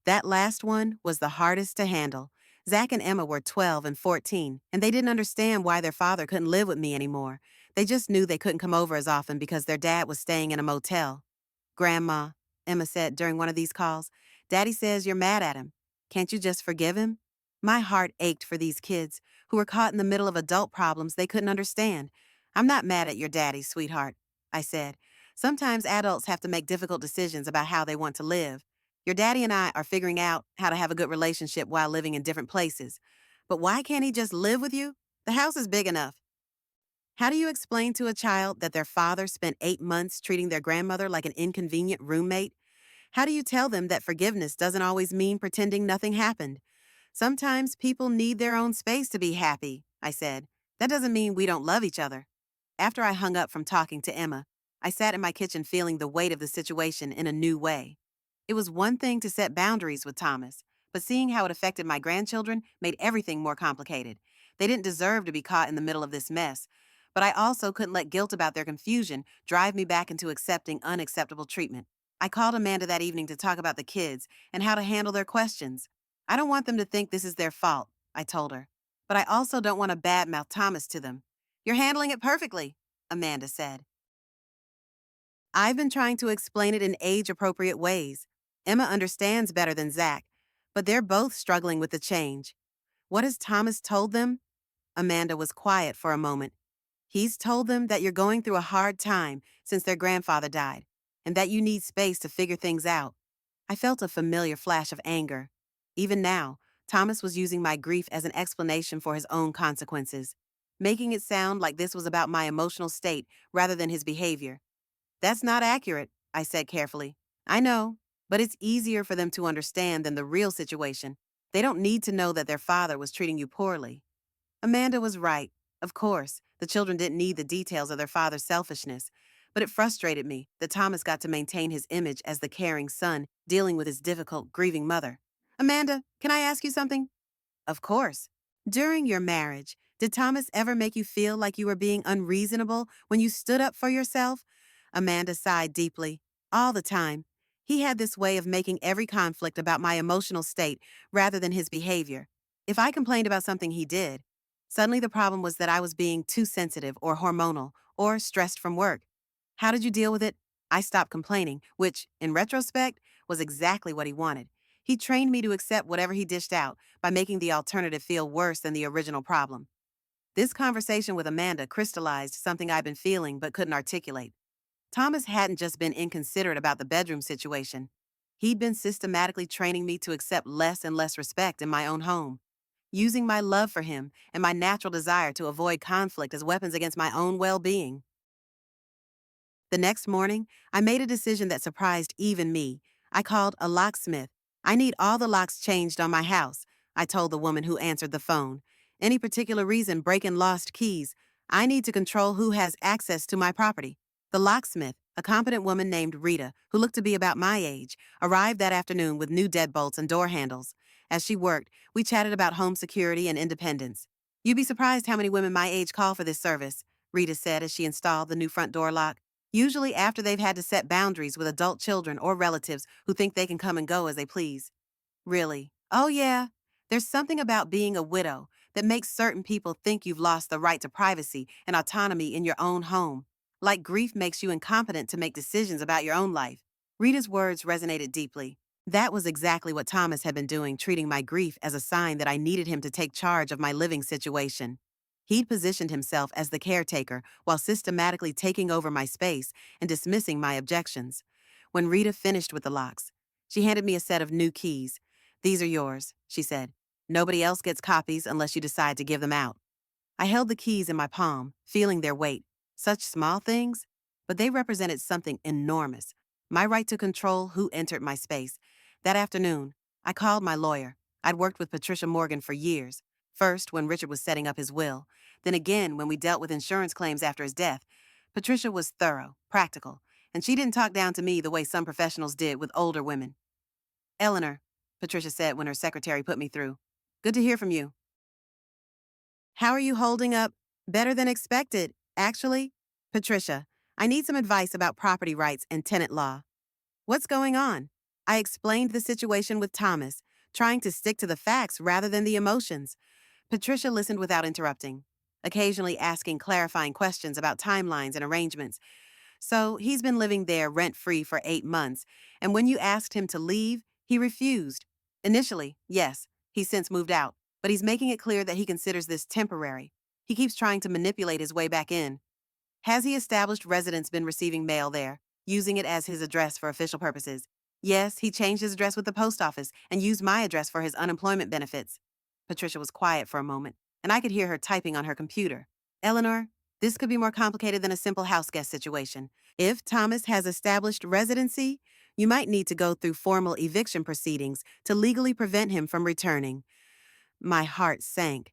That last one was the hardest to handle. Zach and Emma were 12 and 14, and they didn't understand why their father couldn't live with me anymore. They just knew they couldn't come over as often because their dad was staying in a motel. Grandma, Emma said during one of these calls, Daddy says you're mad at him. Can't you just forgive him? My heart ached for these kids who were caught in the middle of adult problems they couldn't understand. I'm not mad at your daddy, sweetheart, I said. Sometimes adults have to make difficult decisions about how they want to live. Your daddy and I are figuring out how to have a good relationship while living in different places. But why can't he just live with you? The house is big enough. How do you explain to a child that their father spent 8 months treating their grandmother like an inconvenient roommate? How do you tell them that forgiveness doesn't always mean pretending nothing happened? Sometimes people need their own space to be happy. I said. That doesn't mean we don't love each other. After I hung up from talking to Emma, I sat in my kitchen feeling the weight of the situation in a new way. It was one thing to set boundaries with Thomas, but seeing how it affected my grandchildren made everything more complicated. They didn't deserve to be caught in the middle of this mess, but I also couldn't let guilt about their confusion drive me back into accepting unacceptable treatment. I called Amanda that evening to talk about the kids and how to handle their questions. I don't want them to think this is their fault, I told her, but I also don't want to badmouth Thomas to them. You're handling it perfectly, Amanda said. I've been trying to explain it in age-appropriate ways. Emma understands better than Zach, but they're both struggling with the change. What has Thomas told them? Amanda was quiet for a moment. He's told them that you're going through a hard time since their grandfather died, and that you need space to figure things out. I felt a familiar flash of anger. Even now, Thomas was using my grief as an explanation for his own consequences, making it sound like this was about my emotional state rather than his behavior. That's not accurate, I said carefully. I know, but it's easier for them to understand than the real situation. They don't need to know that their father was treating you poorly. Amanda was right. Of course, the children didn't need the details of their father's selfishness, but it frustrated me that Thomas got to maintain his image as the caring son dealing with his difficult, grieving mother. Amanda, can I ask you something? Of course. During your marriage, did Thomas ever make you feel like you were being unreasonable when you stood up for yourself? Amanda sighed deeply. All the time. He had this way of making every conflict about my emotional state rather than his behavior. If I complained about something he did, suddenly the problem was that I was being too sensitive or hormonal or stressed from work. How did you deal with it? I stopped complaining, which, in retrospect, was exactly what he wanted. He trained me to accept whatever he dished out by making the alternative feel worse than the original problem. This conversation with Amanda crystallized something I'd been feeling but couldn't articulate. Thomas hadn't just been inconsiderate about the bedroom situation. He'd been systematically training me to accept less and less respect in my own home, using my love for him and my natural desire to avoid conflict as weapons against my own well-being. The next morning, I made a decision that surprised even me. I called a locksmith. I need all the locks changed on my house, I told the woman who answered the phone. Any particular reason breaking lost keys? I need to control who has access to my property. The locksmith, a competent woman named Rita, who looked to be about my age, arrived that afternoon with new deadbolts and door handles. As she worked, we chatted about home security and independence. You'd be surprised how many women my age call for this service, Rita said as she installed the new front door lock. Usually after they've had to set boundaries with adult children or relatives who think they can come and go as they please. Really? Oh, yeah. There's something about being a widow that makes certain people think you've lost the right to privacy and autonomy in your own home. Like grief makes you incompetent to make decisions about your own life. Rita's words resonated deeply. That was exactly what Thomas had been doing, treating my grief as a sign that I needed him to take charge of my living situation. He'd positioned himself as the caretaker while systematically taking over my space and dismissing my objections. When Rita finished with the locks, she handed me a set of new keys. These are yours, she said. Nobody else gets copies unless you decide to give them out. I held the keys in my palm, feeling their weight. Such small things, but they represented something enormous. My right to control who entered my space. That afternoon, I called my lawyer. I'd worked with Patricia Morgan for years. First, when Richard was setting up his will, then again when we dealt with insurance claims after his death. Patricia was thorough, practical, and she didn't talk down to me the way some professionals did with older women. Eleanor, Patricia said when her secretary put me through. Good to hear from you. How are you holding up? Better than expected, actually. Patricia, I need some advice about property rights and tenant law. What's going on? I explained the situation with Thomas, trying to stick to the facts rather than the emotions. Patricia listened without interrupting, occasionally asking clarifying questions about timelines and arrangements. So he's been living there rent-free for 8 months, and when you asked him to leave, he refused. Initially, yes, he's since moved out, but he's making it clear that he considers this temporary. He keeps trying to manipulate his way back in. Has he established residents been receiving mail there, using it as his address for official purposes? Yes, he changed his address with the post office and used my address for his unemployment benefits. Patricia was quiet for a moment, and I could hear her typing on her computer. Eleanor, this could be more complicated than a simple house guest situation. If Thomas has established residency, you might need to go through formal eviction proceedings to legally prevent him from returning. My heart sank.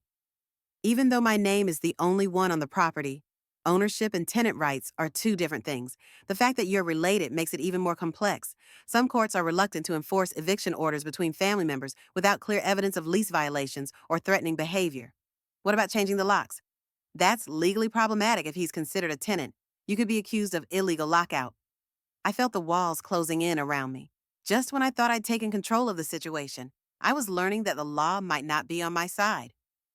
Even though my name is the only one on the property, ownership and tenant rights are two different things. The fact that you're related makes it even more complex. Some courts are reluctant to enforce eviction orders between family members without clear evidence of lease violations or threatening behavior. What about changing the locks? That's legally problematic if he's considered a tenant. You could be accused of illegal lockout. I felt the walls closing in around me. Just when I thought I'd taken control of the situation, I was learning that the law might not be on my side.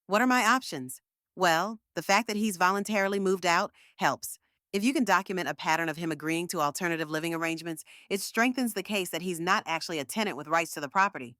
What are my options? Well, the fact that he's voluntarily moved out helps. If you can document a pattern of him agreeing to alternative living arrangements, it strengthens the case that he's not actually a tenant with rights to the property.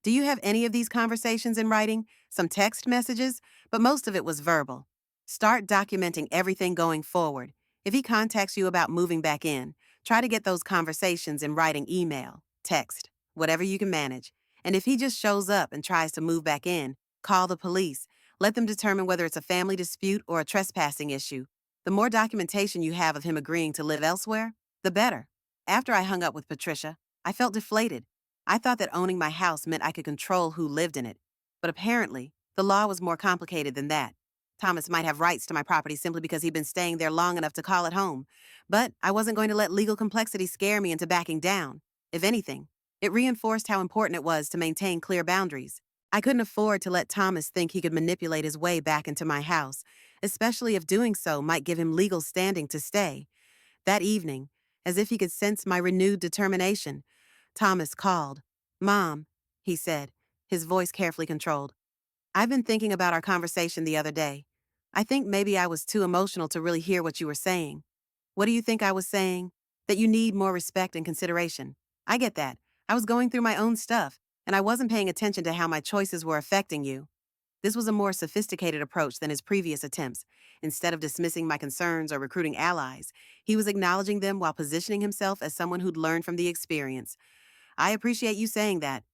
Do you have any of these conversations in writing? Some text messages? But most of it was verbal. Start documenting everything going forward. If he contacts you about moving back in, try to get those conversations in writing, email, text, whatever you can manage. And if he just shows up and tries to move back in, call the police. Let them determine whether it's a family dispute or a trespassing issue. The more documentation you have of him agreeing to live elsewhere, the better. After I hung up with Patricia, I felt deflated. I thought that owning my house meant I could control who lived in it. But apparently, the law was more complicated than that. Thomas might have rights to my property simply because he'd been staying there long enough to call it home. But I wasn't going to let legal complexity scare me into backing down. If anything, it reinforced how important it was to maintain clear boundaries. I couldn't afford to let Thomas think he could manipulate his way back into my house, especially if doing so might give him legal standing to stay. That evening, as if he could sense my renewed determination, Thomas called. "Mom," he said, his voice carefully controlled. "I've been thinking about our conversation the other day. I think maybe I was too emotional to really hear what you were saying." "What do you think I was saying?" "That you need more respect and consideration." "I get that. I was going through my own stuff, and I wasn't paying attention to how my choices were affecting you." This was a more sophisticated approach than his previous attempts. Instead of dismissing my concerns or recruiting allies, he was acknowledging them while positioning himself as someone who'd learned from the experience. "I appreciate you saying that."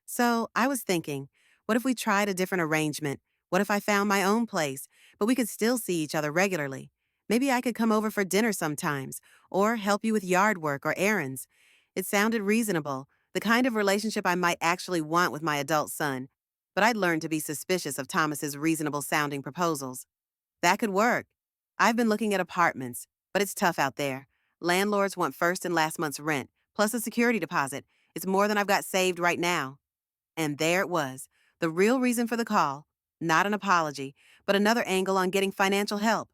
So, I was thinking, what if we tried a different arrangement? What if I found my own place, but we could still see each other regularly? Maybe I could come over for dinner sometimes, or help you with yard work or errands. It sounded reasonable, the kind of relationship I might actually want with my adult son. But I'd learned to be suspicious of Thomas's reasonable sounding proposals. That could work. I've been looking at apartments, but it's tough out there. Landlords want first and last month's rent, plus a security deposit. It's more than I've got saved right now. And there it was, the real reason for the call. Not an apology, but another angle on getting financial help.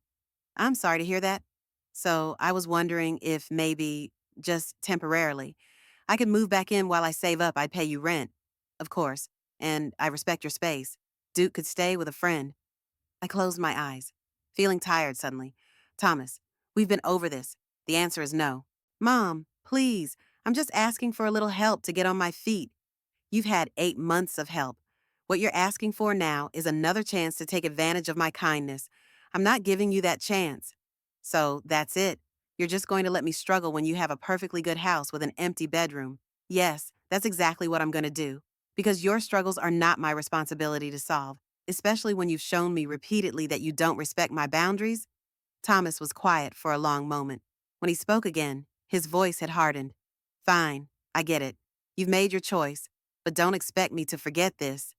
"I'm sorry to hear that." So I was wondering if maybe, just temporarily, I could move back in while I save up. I'd pay you rent. Of course. And I respect your space. Duke could stay with a friend. I closed my eyes, feeling tired suddenly. "Thomas, we've been over this. The answer is no." "Mom, please, I'm just asking for a little help to get on my feet." "You've had 8 months of help. What you're asking for now is another chance to take advantage of my kindness. I'm not giving you that chance." "So that's it. You're just going to let me struggle when you have a perfectly good house with an empty bedroom." "Yes, that's exactly what I'm going to do. Because your struggles are not my responsibility to solve, especially when you've shown me repeatedly that you don't respect my boundaries." Thomas was quiet for a long moment. When he spoke again, his voice had hardened. "Fine, I get it. You've made your choice, but don't expect me to forget this."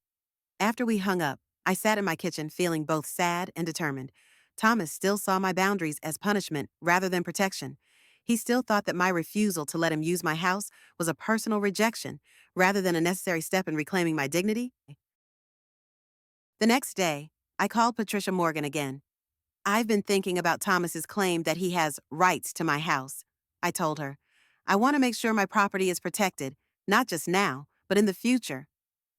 After we hung up, I sat in my kitchen feeling both sad and determined. Thomas still saw my boundaries as punishment rather than protection. He still thought that my refusal to let him use my house was a personal rejection rather than a necessary step in reclaiming my dignity. The next day, I called Patricia Morgan again. "I've been thinking about Thomas's claim that he has rights to my house," I told her. "I want to make sure my property is protected, not just now, but in the future."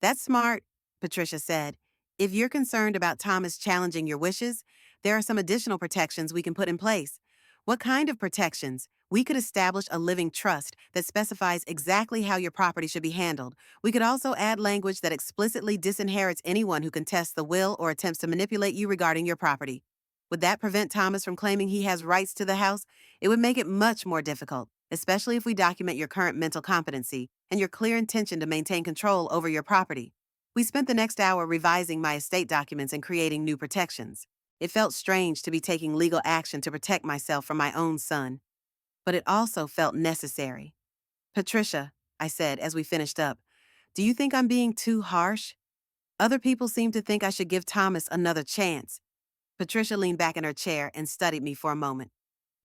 "That's smart," Patricia said. "If you're concerned about Thomas challenging your wishes, there are some additional protections we can put in place." "What kind of protections?" "We could establish a living trust that specifies exactly how your property should be handled. We could also add language that explicitly disinherits anyone who contests the will or attempts to manipulate you regarding your property." "Would that prevent Thomas from claiming he has rights to the house?" "It would make it much more difficult, especially if we document your current mental competency and your clear intention to maintain control over your property." We spent the next hour revising my estate documents and creating new protections. It felt strange to be taking legal action to protect myself from my own son, but it also felt necessary. "Patricia," I said as we finished up, "do you think I'm being too harsh?" Other people seem to think I should give Thomas another chance. Patricia leaned back in her chair and studied me for a moment.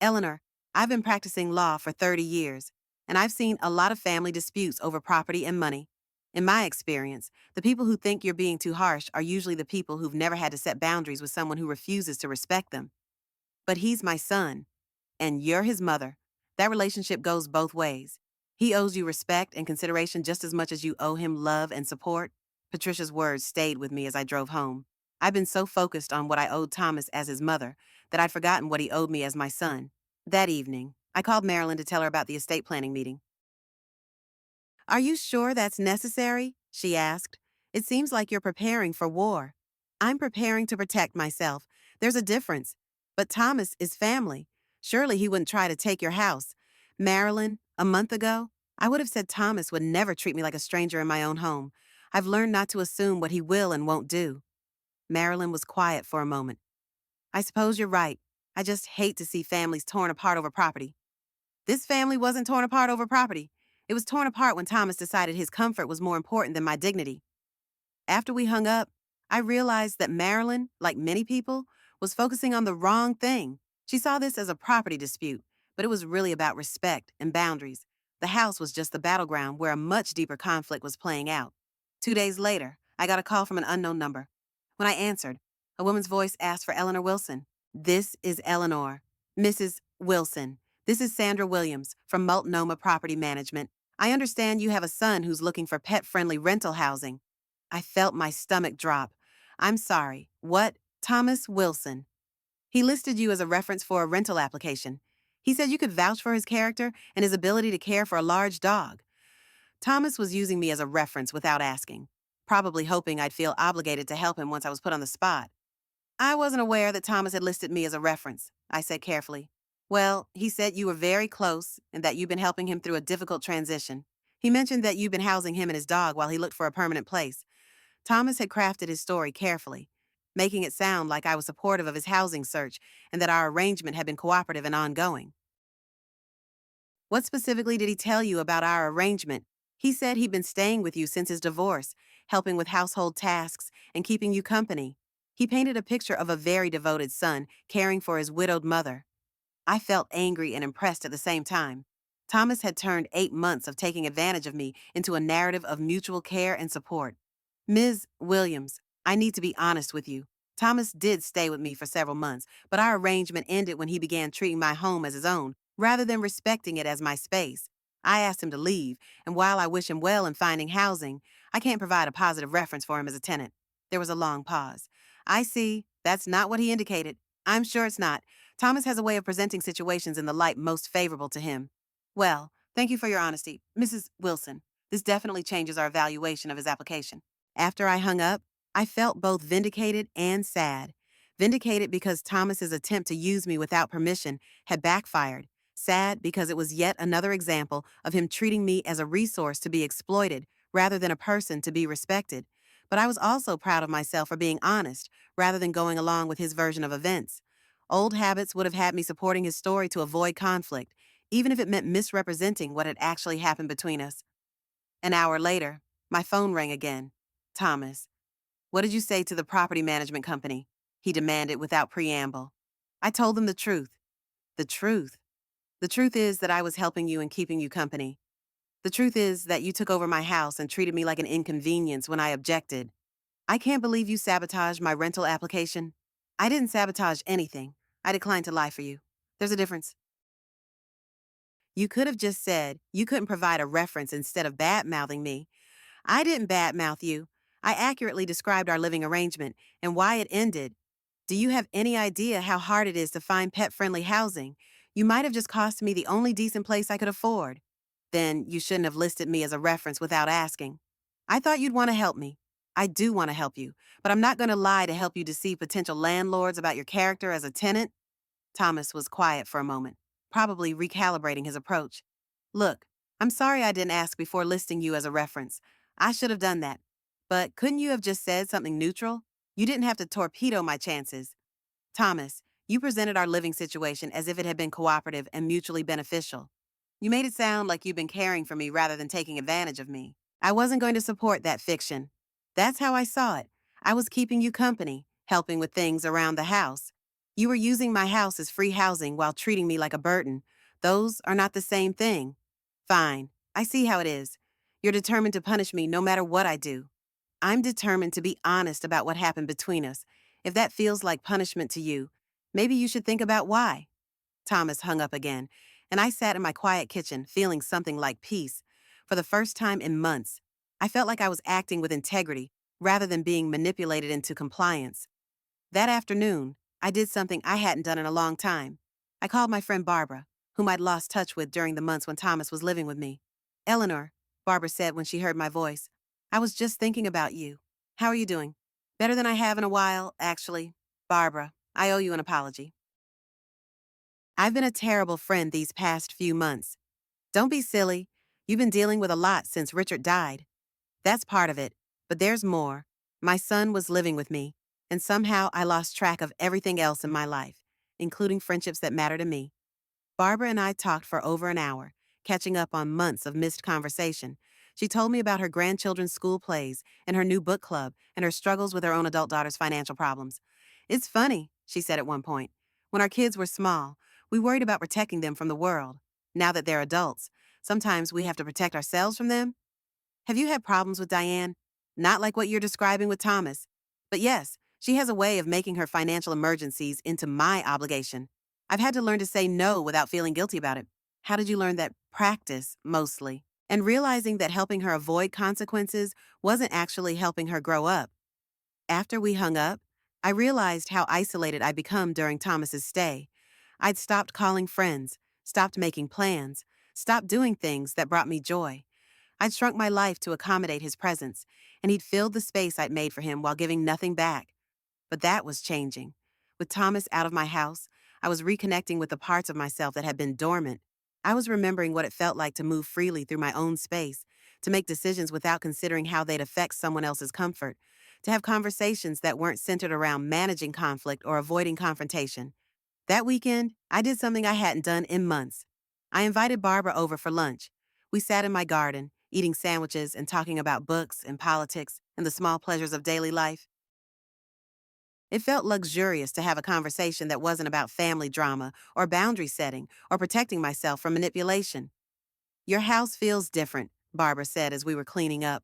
Eleanor, I've been practicing law for 30 years, and I've seen a lot of family disputes over property and money. In my experience, the people who think you're being too harsh are usually the people who've never had to set boundaries with someone who refuses to respect them. But he's my son, and you're his mother. That relationship goes both ways. He owes you respect and consideration just as much as you owe him love and support. Patricia's words stayed with me as I drove home. I'd been so focused on what I owed Thomas as his mother that I'd forgotten what he owed me as my son. That evening, I called Marilyn to tell her about the estate planning meeting. Are you sure that's necessary? She asked. It seems like you're preparing for war. I'm preparing to protect myself. There's a difference. But Thomas is family. Surely he wouldn't try to take your house. Marilyn, a month ago, I would have said Thomas would never treat me like a stranger in my own home. I've learned not to assume what he will and won't do. Marilyn was quiet for a moment. I suppose you're right. I just hate to see families torn apart over property. This family wasn't torn apart over property. It was torn apart when Thomas decided his comfort was more important than my dignity. After we hung up, I realized that Marilyn, like many people, was focusing on the wrong thing. She saw this as a property dispute, but it was really about respect and boundaries. The house was just the battleground where a much deeper conflict was playing out. 2 days later, I got a call from an unknown number. When I answered, a woman's voice asked for Eleanor Wilson. This is Eleanor. Mrs. Wilson. This is Sandra Williams from Multnomah Property Management. I understand you have a son who's looking for pet-friendly rental housing. I felt my stomach drop. I'm sorry. What? Thomas Wilson. He listed you as a reference for a rental application. He said you could vouch for his character and his ability to care for a large dog. Thomas was using me as a reference without asking, probably hoping I'd feel obligated to help him once I was put on the spot. I wasn't aware that Thomas had listed me as a reference, I said carefully. Well, he said you were very close and that you've been helping him through a difficult transition. He mentioned that you've been housing him and his dog while he looked for a permanent place. Thomas had crafted his story carefully, making it sound like I was supportive of his housing search and that our arrangement had been cooperative and ongoing. What specifically did he tell you about our arrangement? He said he'd been staying with you since his divorce, helping with household tasks and keeping you company. He painted a picture of a very devoted son, caring for his widowed mother. I felt angry and impressed at the same time. Thomas had turned 8 months of taking advantage of me into a narrative of mutual care and support. Ms. Williams, I need to be honest with you. Thomas did stay with me for several months, but our arrangement ended when he began treating my home as his own, rather than respecting it as my space. I asked him to leave, and while I wish him well in finding housing, I can't provide a positive reference for him as a tenant. There was a long pause. I see. That's not what he indicated. I'm sure it's not. Thomas has a way of presenting situations in the light most favorable to him. Well, thank you for your honesty, Mrs. Wilson. This definitely changes our evaluation of his application. After I hung up, I felt both vindicated and sad. Vindicated because Thomas's attempt to use me without permission had backfired. Sad because it was yet another example of him treating me as a resource to be exploited rather than a person to be respected. But I was also proud of myself for being honest rather than going along with his version of events. Old habits would have had me supporting his story to avoid conflict, even if it meant misrepresenting what had actually happened between us. An hour later, my phone rang again. Thomas. What did you say to the property management company? He demanded without preamble. I told them the truth. The truth. The truth is that I was helping you and keeping you company. The truth is that you took over my house and treated me like an inconvenience when I objected. I can't believe you sabotaged my rental application. I didn't sabotage anything. I declined to lie for you. There's a difference. You could have just said you couldn't provide a reference instead of bad-mouthing me. I didn't badmouth you. I accurately described our living arrangement and why it ended. Do you have any idea how hard it is to find pet-friendly housing? You might have just cost me the only decent place I could afford. Then you shouldn't have listed me as a reference without asking. I thought you'd want to help me. I do want to help you, but I'm not going to lie to help you deceive potential landlords about your character as a tenant. Thomas was quiet for a moment, probably recalibrating his approach. Look, I'm sorry I didn't ask before listing you as a reference. I should have done that. But couldn't you have just said something neutral? You didn't have to torpedo my chances. Thomas, you presented our living situation as if it had been cooperative and mutually beneficial. You made it sound like you'd been caring for me rather than taking advantage of me. I wasn't going to support that fiction. That's how I saw it. I was keeping you company, helping with things around the house. You were using my house as free housing while treating me like a burden. Those are not the same thing. Fine, I see how it is. You're determined to punish me no matter what I do. I'm determined to be honest about what happened between us. If that feels like punishment to you, maybe you should think about why. Thomas hung up again, and I sat in my quiet kitchen feeling something like peace. For the first time in months, I felt like I was acting with integrity rather than being manipulated into compliance. That afternoon, I did something I hadn't done in a long time. I called my friend Barbara, whom I'd lost touch with during the months when Thomas was living with me. Eleanor, Barbara said when she heard my voice, I was just thinking about you. How are you doing? Better than I have in a while, actually. Barbara, I owe you an apology. I've been a terrible friend these past few months. Don't be silly. You've been dealing with a lot since Richard died. That's part of it, but there's more. My son was living with me, and somehow I lost track of everything else in my life, including friendships that matter to me. Barbara and I talked for over an hour, catching up on months of missed conversation. She told me about her grandchildren's school plays and her new book club and her struggles with her own adult daughter's financial problems. It's funny, she said at one point. When our kids were small, we worried about protecting them from the world. Now that they're adults, sometimes we have to protect ourselves from them. Have you had problems with Diane? Not like what you're describing with Thomas. But yes, she has a way of making her financial emergencies into my obligation. I've had to learn to say no without feeling guilty about it. How did you learn that? Practice, mostly. And realizing that helping her avoid consequences wasn't actually helping her grow up. After we hung up, I realized how isolated I'd become during Thomas's stay. I'd stopped calling friends, stopped making plans, stopped doing things that brought me joy. I'd shrunk my life to accommodate his presence, and he'd filled the space I'd made for him while giving nothing back. But that was changing. With Thomas out of my house, I was reconnecting with the parts of myself that had been dormant. I was remembering what it felt like to move freely through my own space, to make decisions without considering how they'd affect someone else's comfort, to have conversations that weren't centered around managing conflict or avoiding confrontation. That weekend, I did something I hadn't done in months. I invited Barbara over for lunch. We sat in my garden, eating sandwiches and talking about books and politics and the small pleasures of daily life. It felt luxurious to have a conversation that wasn't about family drama or boundary setting or protecting myself from manipulation. Your house feels different, Barbara said as we were cleaning up.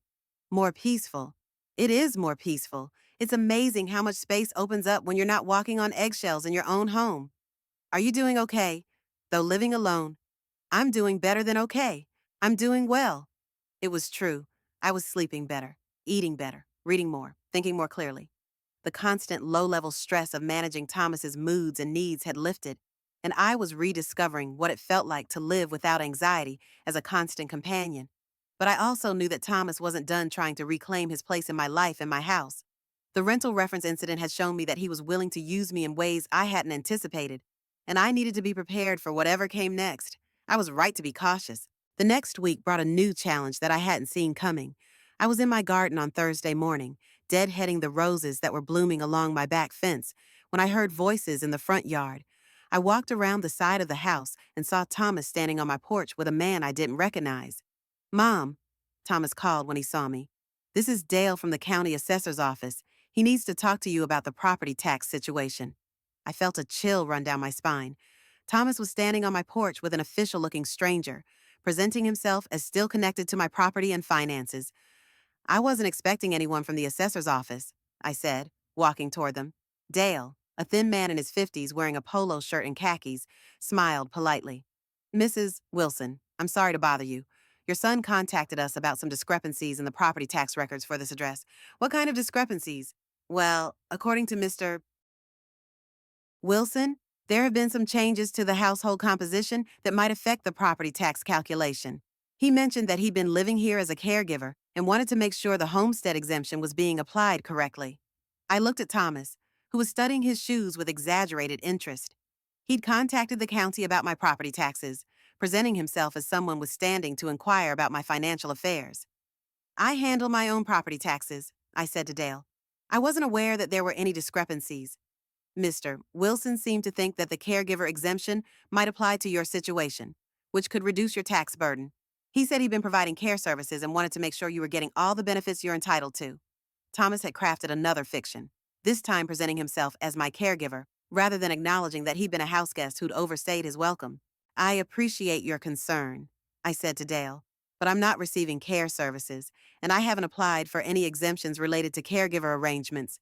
More peaceful. It is more peaceful. It's amazing how much space opens up when you're not walking on eggshells in your own home. Are you doing okay? Though living alone, I'm doing better than okay. I'm doing well. It was true. I was sleeping better, eating better, reading more, thinking more clearly. The constant low-level stress of managing Thomas's moods and needs had lifted, and I was rediscovering what it felt like to live without anxiety as a constant companion. But I also knew that Thomas wasn't done trying to reclaim his place in my life and my house. The rental reference incident had shown me that he was willing to use me in ways I hadn't anticipated, and I needed to be prepared for whatever came next. I was right to be cautious. The next week brought a new challenge that I hadn't seen coming. I was in my garden on Thursday morning, deadheading the roses that were blooming along my back fence, when I heard voices in the front yard. I walked around the side of the house and saw Thomas standing on my porch with a man I didn't recognize. Mom, Thomas called when he saw me. This is Dale from the county assessor's office. He needs to talk to you about the property tax situation. I felt a chill run down my spine. Thomas was standing on my porch with an official-looking stranger, presenting himself as still connected to my property and finances. I wasn't expecting anyone from the assessor's office, I said, walking toward them. Dale, a thin man in his 50s wearing a polo shirt and khakis, smiled politely. Mrs. Wilson, I'm sorry to bother you. Your son contacted us about some discrepancies in the property tax records for this address. What kind of discrepancies? Well, according to Mr. Wilson, there have been some changes to the household composition that might affect the property tax calculation. He mentioned that he'd been living here as a caregiver and wanted to make sure the homestead exemption was being applied correctly. I looked at Thomas, who was studying his shoes with exaggerated interest. He'd contacted the county about my property taxes, presenting himself as someone with standing to inquire about my financial affairs. I handle my own property taxes, I said to Dale. I wasn't aware that there were any discrepancies. Mr. Wilson seemed to think that the caregiver exemption might apply to your situation, which could reduce your tax burden. He said he'd been providing care services and wanted to make sure you were getting all the benefits you're entitled to. Thomas had crafted another fiction, this time presenting himself as my caregiver, rather than acknowledging that he'd been a houseguest who'd overstayed his welcome. I appreciate your concern, I said to Dale, but I'm not receiving care services, and I haven't applied for any exemptions related to caregiver arrangements.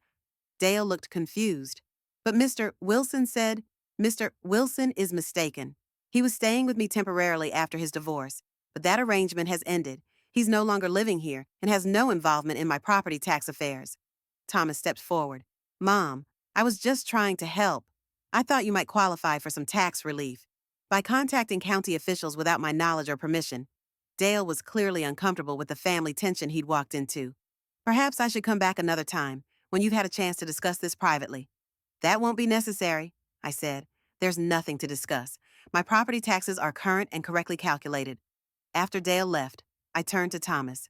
Dale looked confused. But Mr. Wilson said, Mr. Wilson is mistaken. He was staying with me temporarily after his divorce, but that arrangement has ended. He's no longer living here and has no involvement in my property tax affairs. Thomas stepped forward. Mom, I was just trying to help. I thought you might qualify for some tax relief. By contacting county officials without my knowledge or permission, Dale was clearly uncomfortable with the family tension he'd walked into. Perhaps I should come back another time, when you've had a chance to discuss this privately. That won't be necessary, I said. There's nothing to discuss. My property taxes are current and correctly calculated. After Dale left, I turned to Thomas.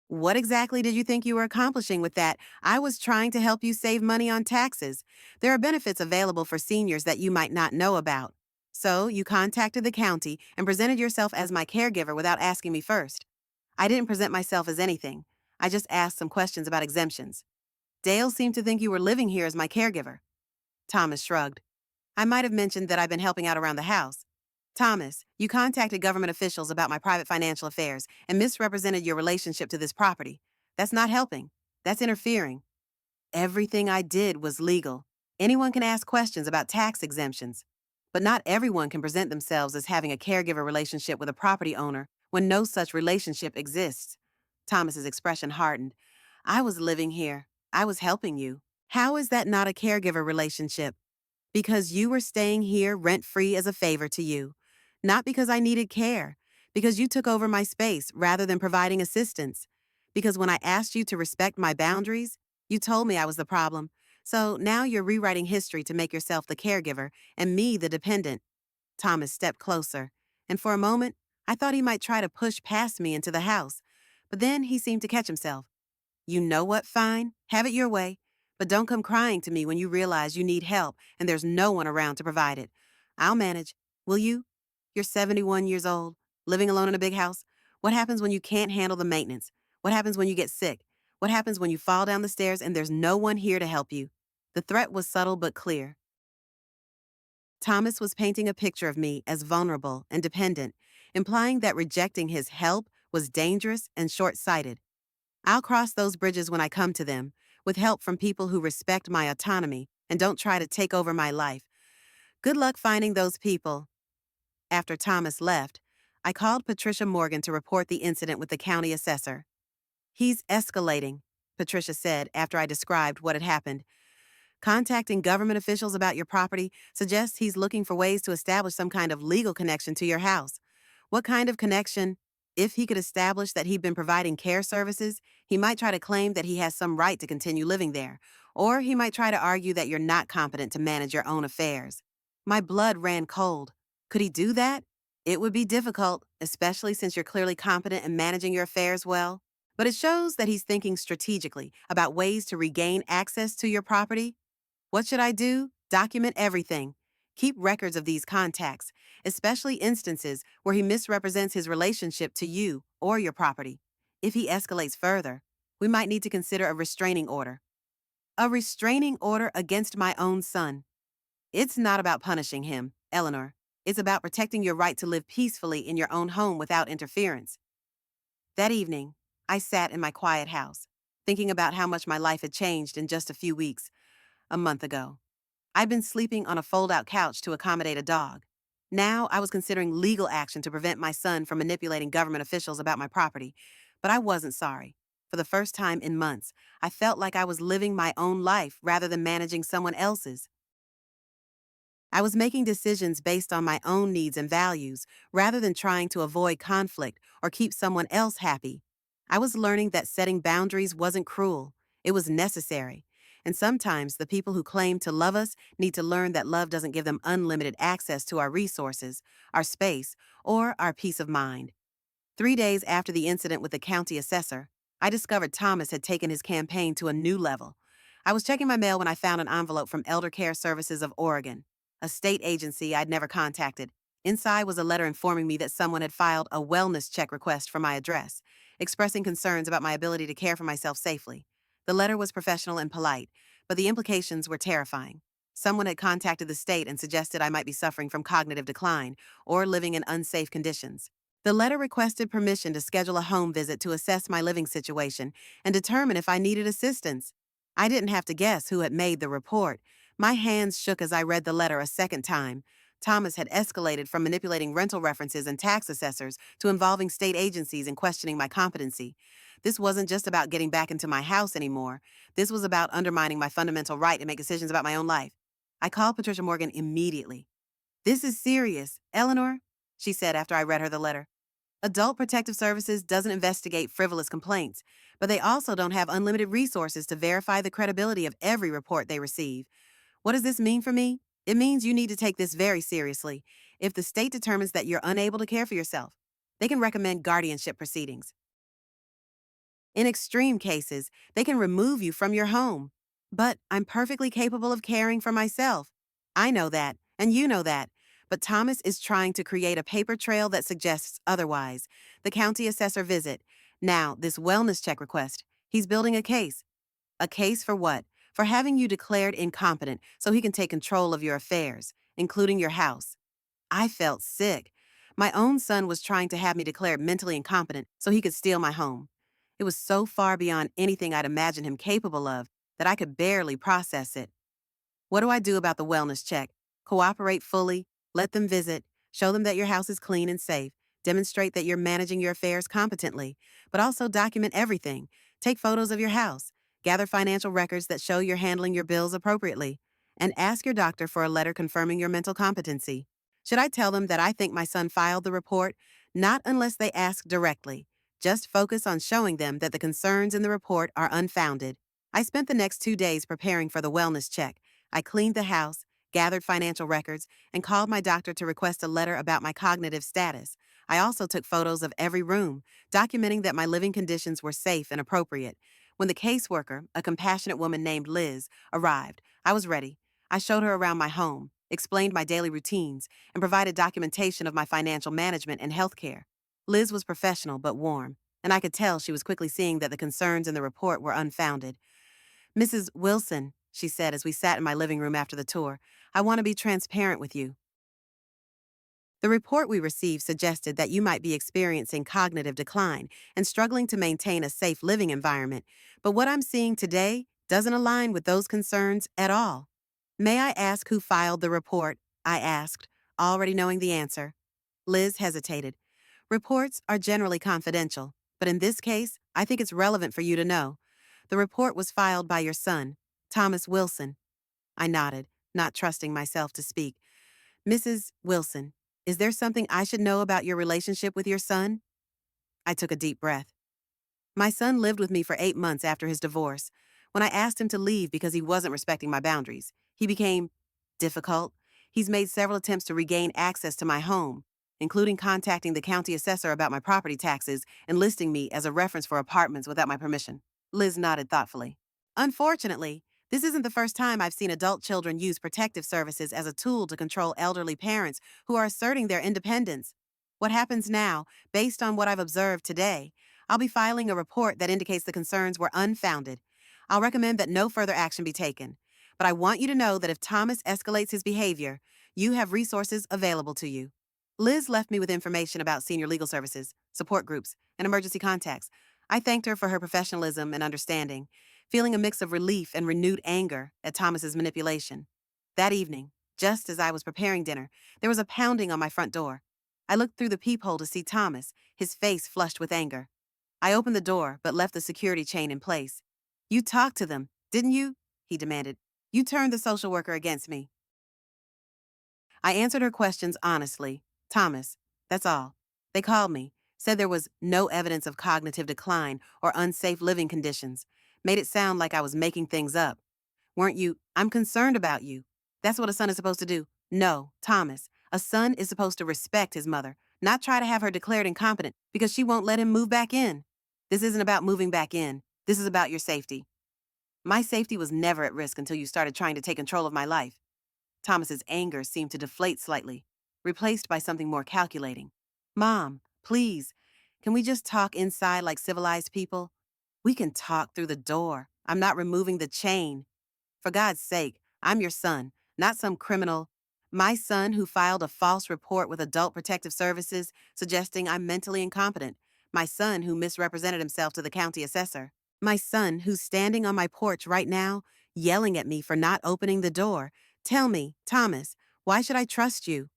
What exactly did you think you were accomplishing with that? I was trying to help you save money on taxes. There are benefits available for seniors that you might not know about. So you contacted the county and presented yourself as my caregiver without asking me first. I didn't present myself as anything. I just asked some questions about exemptions. Dale seemed to think you were living here as my caregiver. Thomas shrugged. I might have mentioned that I've been helping out around the house. Thomas, you contacted government officials about my private financial affairs and misrepresented your relationship to this property. That's not helping. That's interfering. Everything I did was legal. Anyone can ask questions about tax exemptions. But not everyone can present themselves as having a caregiver relationship with a property owner when no such relationship exists. Thomas's expression hardened. I was living here. I was helping you. How is that not a caregiver relationship? Because you were staying here rent-free as a favor to you. Not because I needed care. Because you took over my space rather than providing assistance. Because when I asked you to respect my boundaries, you told me I was the problem. So now you're rewriting history to make yourself the caregiver and me the dependent. Thomas stepped closer, and for a moment, I thought he might try to push past me into the house. But then he seemed to catch himself. You know what, fine? Have it your way. But don't come crying to me when you realize you need help and there's no one around to provide it. I'll manage. Will you? You're 71 years old, living alone in a big house. What happens when you can't handle the maintenance? What happens when you get sick? What happens when you fall down the stairs and there's no one here to help you? The threat was subtle but clear. Thomas was painting a picture of me as vulnerable and dependent, implying that rejecting his help was dangerous and short-sighted. I'll cross those bridges when I come to them, with help from people who respect my autonomy and don't try to take over my life. Good luck finding those people. After Thomas left, I called Patricia Morgan to report the incident with the county assessor. He's escalating, Patricia said after I described what had happened. Contacting government officials about your property suggests he's looking for ways to establish some kind of legal connection to your house. What kind of connection? If he could establish that he'd been providing care services, he might try to claim that he has some right to continue living there. Or he might try to argue that you're not competent to manage your own affairs. My blood ran cold. Could he do that? It would be difficult, especially since you're clearly competent in managing your affairs well. But it shows that he's thinking strategically about ways to regain access to your property. What should I do? Document everything. Keep records of these contacts, especially instances where he misrepresents his relationship to you or your property. If he escalates further, we might need to consider a restraining order. A restraining order against my own son. It's not about punishing him, Eleanor. It's about protecting your right to live peacefully in your own home without interference. That evening, I sat in my quiet house, thinking about how much my life had changed in just a few weeks. A month ago, I'd been sleeping on a fold-out couch to accommodate a dog. Now I was considering legal action to prevent my son from manipulating government officials about my property. But I wasn't sorry. For the first time in months, I felt like I was living my own life rather than managing someone else's. I was making decisions based on my own needs and values rather than trying to avoid conflict or keep someone else happy. I was learning that setting boundaries wasn't cruel. It was necessary. And sometimes the people who claim to love us need to learn that love doesn't give them unlimited access to our resources, our space, or our peace of mind. 3 days after the incident with the county assessor, I discovered Thomas had taken his campaign to a new level. I was checking my mail when I found an envelope from Elder Care Services of Oregon, a state agency I'd never contacted. Inside was a letter informing me that someone had filed a wellness check request for my address, expressing concerns about my ability to care for myself safely. The letter was professional and polite, but the implications were terrifying. Someone had contacted the state and suggested I might be suffering from cognitive decline or living in unsafe conditions. The letter requested permission to schedule a home visit to assess my living situation and determine if I needed assistance. I didn't have to guess who had made the report. My hands shook as I read the letter a second time. Thomas had escalated from manipulating rental references and tax assessors to involving state agencies and questioning my competency. This wasn't just about getting back into my house anymore. This was about undermining my fundamental right to make decisions about my own life. I called Patricia Morgan immediately. "This is serious, Eleanor," she said after I read her the letter. "Adult Protective Services doesn't investigate frivolous complaints, but they also don't have unlimited resources to verify the credibility of every report they receive. What does this mean for me? It means you need to take this very seriously. If the state determines that you're unable to care for yourself, they can recommend guardianship proceedings. In extreme cases, they can remove you from your home. But I'm perfectly capable of caring for myself. I know that, and you know that. But Thomas is trying to create a paper trail that suggests otherwise. The county assessor visit. Now, this wellness check request. He's building a case. A case for what? For having you declared incompetent so he can take control of your affairs, including your house. I felt sick. My own son was trying to have me declared mentally incompetent so he could steal my home. It was so far beyond anything I'd imagined him capable of that I could barely process it. What do I do about the wellness check? Cooperate fully, let them visit, show them that your house is clean and safe, demonstrate that you're managing your affairs competently, but also document everything. Take photos of your house, gather financial records that show you're handling your bills appropriately, and ask your doctor for a letter confirming your mental competency. Should I tell them that I think my son filed the report? Not unless they ask directly. Just focus on showing them that the concerns in the report are unfounded. I spent the next 2 days preparing for the wellness check. I cleaned the house, gathered financial records, and called my doctor to request a letter about my cognitive status. I also took photos of every room, documenting that my living conditions were safe and appropriate. When the caseworker, a compassionate woman named Liz, arrived, I was ready. I showed her around my home, explained my daily routines, and provided documentation of my financial management and health care. Liz was professional but warm, and I could tell she was quickly seeing that the concerns in the report were unfounded. "Mrs. Wilson," she said as we sat in my living room after the tour, "I want to be transparent with you. The report we received suggested that you might be experiencing cognitive decline and struggling to maintain a safe living environment, but what I'm seeing today doesn't align with those concerns at all. May I ask who filed the report?" I asked, already knowing the answer. Liz hesitated. "Reports are generally confidential, but in this case, I think it's relevant for you to know. The report was filed by your son, Thomas Wilson." I nodded, not trusting myself to speak. "Mrs. Wilson, is there something I should know about your relationship with your son?" I took a deep breath. "My son lived with me for 8 months after his divorce. When I asked him to leave because he wasn't respecting my boundaries, he became difficult. He's made several attempts to regain access to my home, including contacting the county assessor about my property taxes and listing me as a reference for apartments without my permission." Liz nodded thoughtfully. "Unfortunately, this isn't the first time I've seen adult children use protective services as a tool to control elderly parents who are asserting their independence. What happens now, based on what I've observed today, I'll be filing a report that indicates the concerns were unfounded. I'll recommend that no further action be taken. But I want you to know that if Thomas escalates his behavior, you have resources available to you." Liz left me with information about senior legal services, support groups, and emergency contacts. I thanked her for her professionalism and understanding, feeling a mix of relief and renewed anger at Thomas's manipulation. That evening, just as I was preparing dinner, there was a pounding on my front door. I looked through the peephole to see Thomas, his face flushed with anger. I opened the door, but left the security chain in place. "You talked to them, didn't you?" he demanded. "You turned the social worker against me." I answered her questions honestly. "Thomas, that's all. They called me, said there was no evidence of cognitive decline or unsafe living conditions, made it sound like I was making things up. Weren't you? I'm concerned about you. That's what a son is supposed to do. No, Thomas, a son is supposed to respect his mother, not try to have her declared incompetent because she won't let him move back in. This isn't about moving back in. This is about your safety. My safety was never at risk until you started trying to take control of my life." Thomas's anger seemed to deflate slightly, replaced by something more calculating. "Mom, please. Can we just talk inside like civilized people? We can talk through the door. I'm not removing the chain. For God's sake, I'm your son, not some criminal. My son who filed a false report with Adult Protective Services suggesting I'm mentally incompetent. My son who misrepresented himself to the county assessor. My son who's standing on my porch right now, yelling at me for not opening the door. Tell me, Thomas, why should I trust you?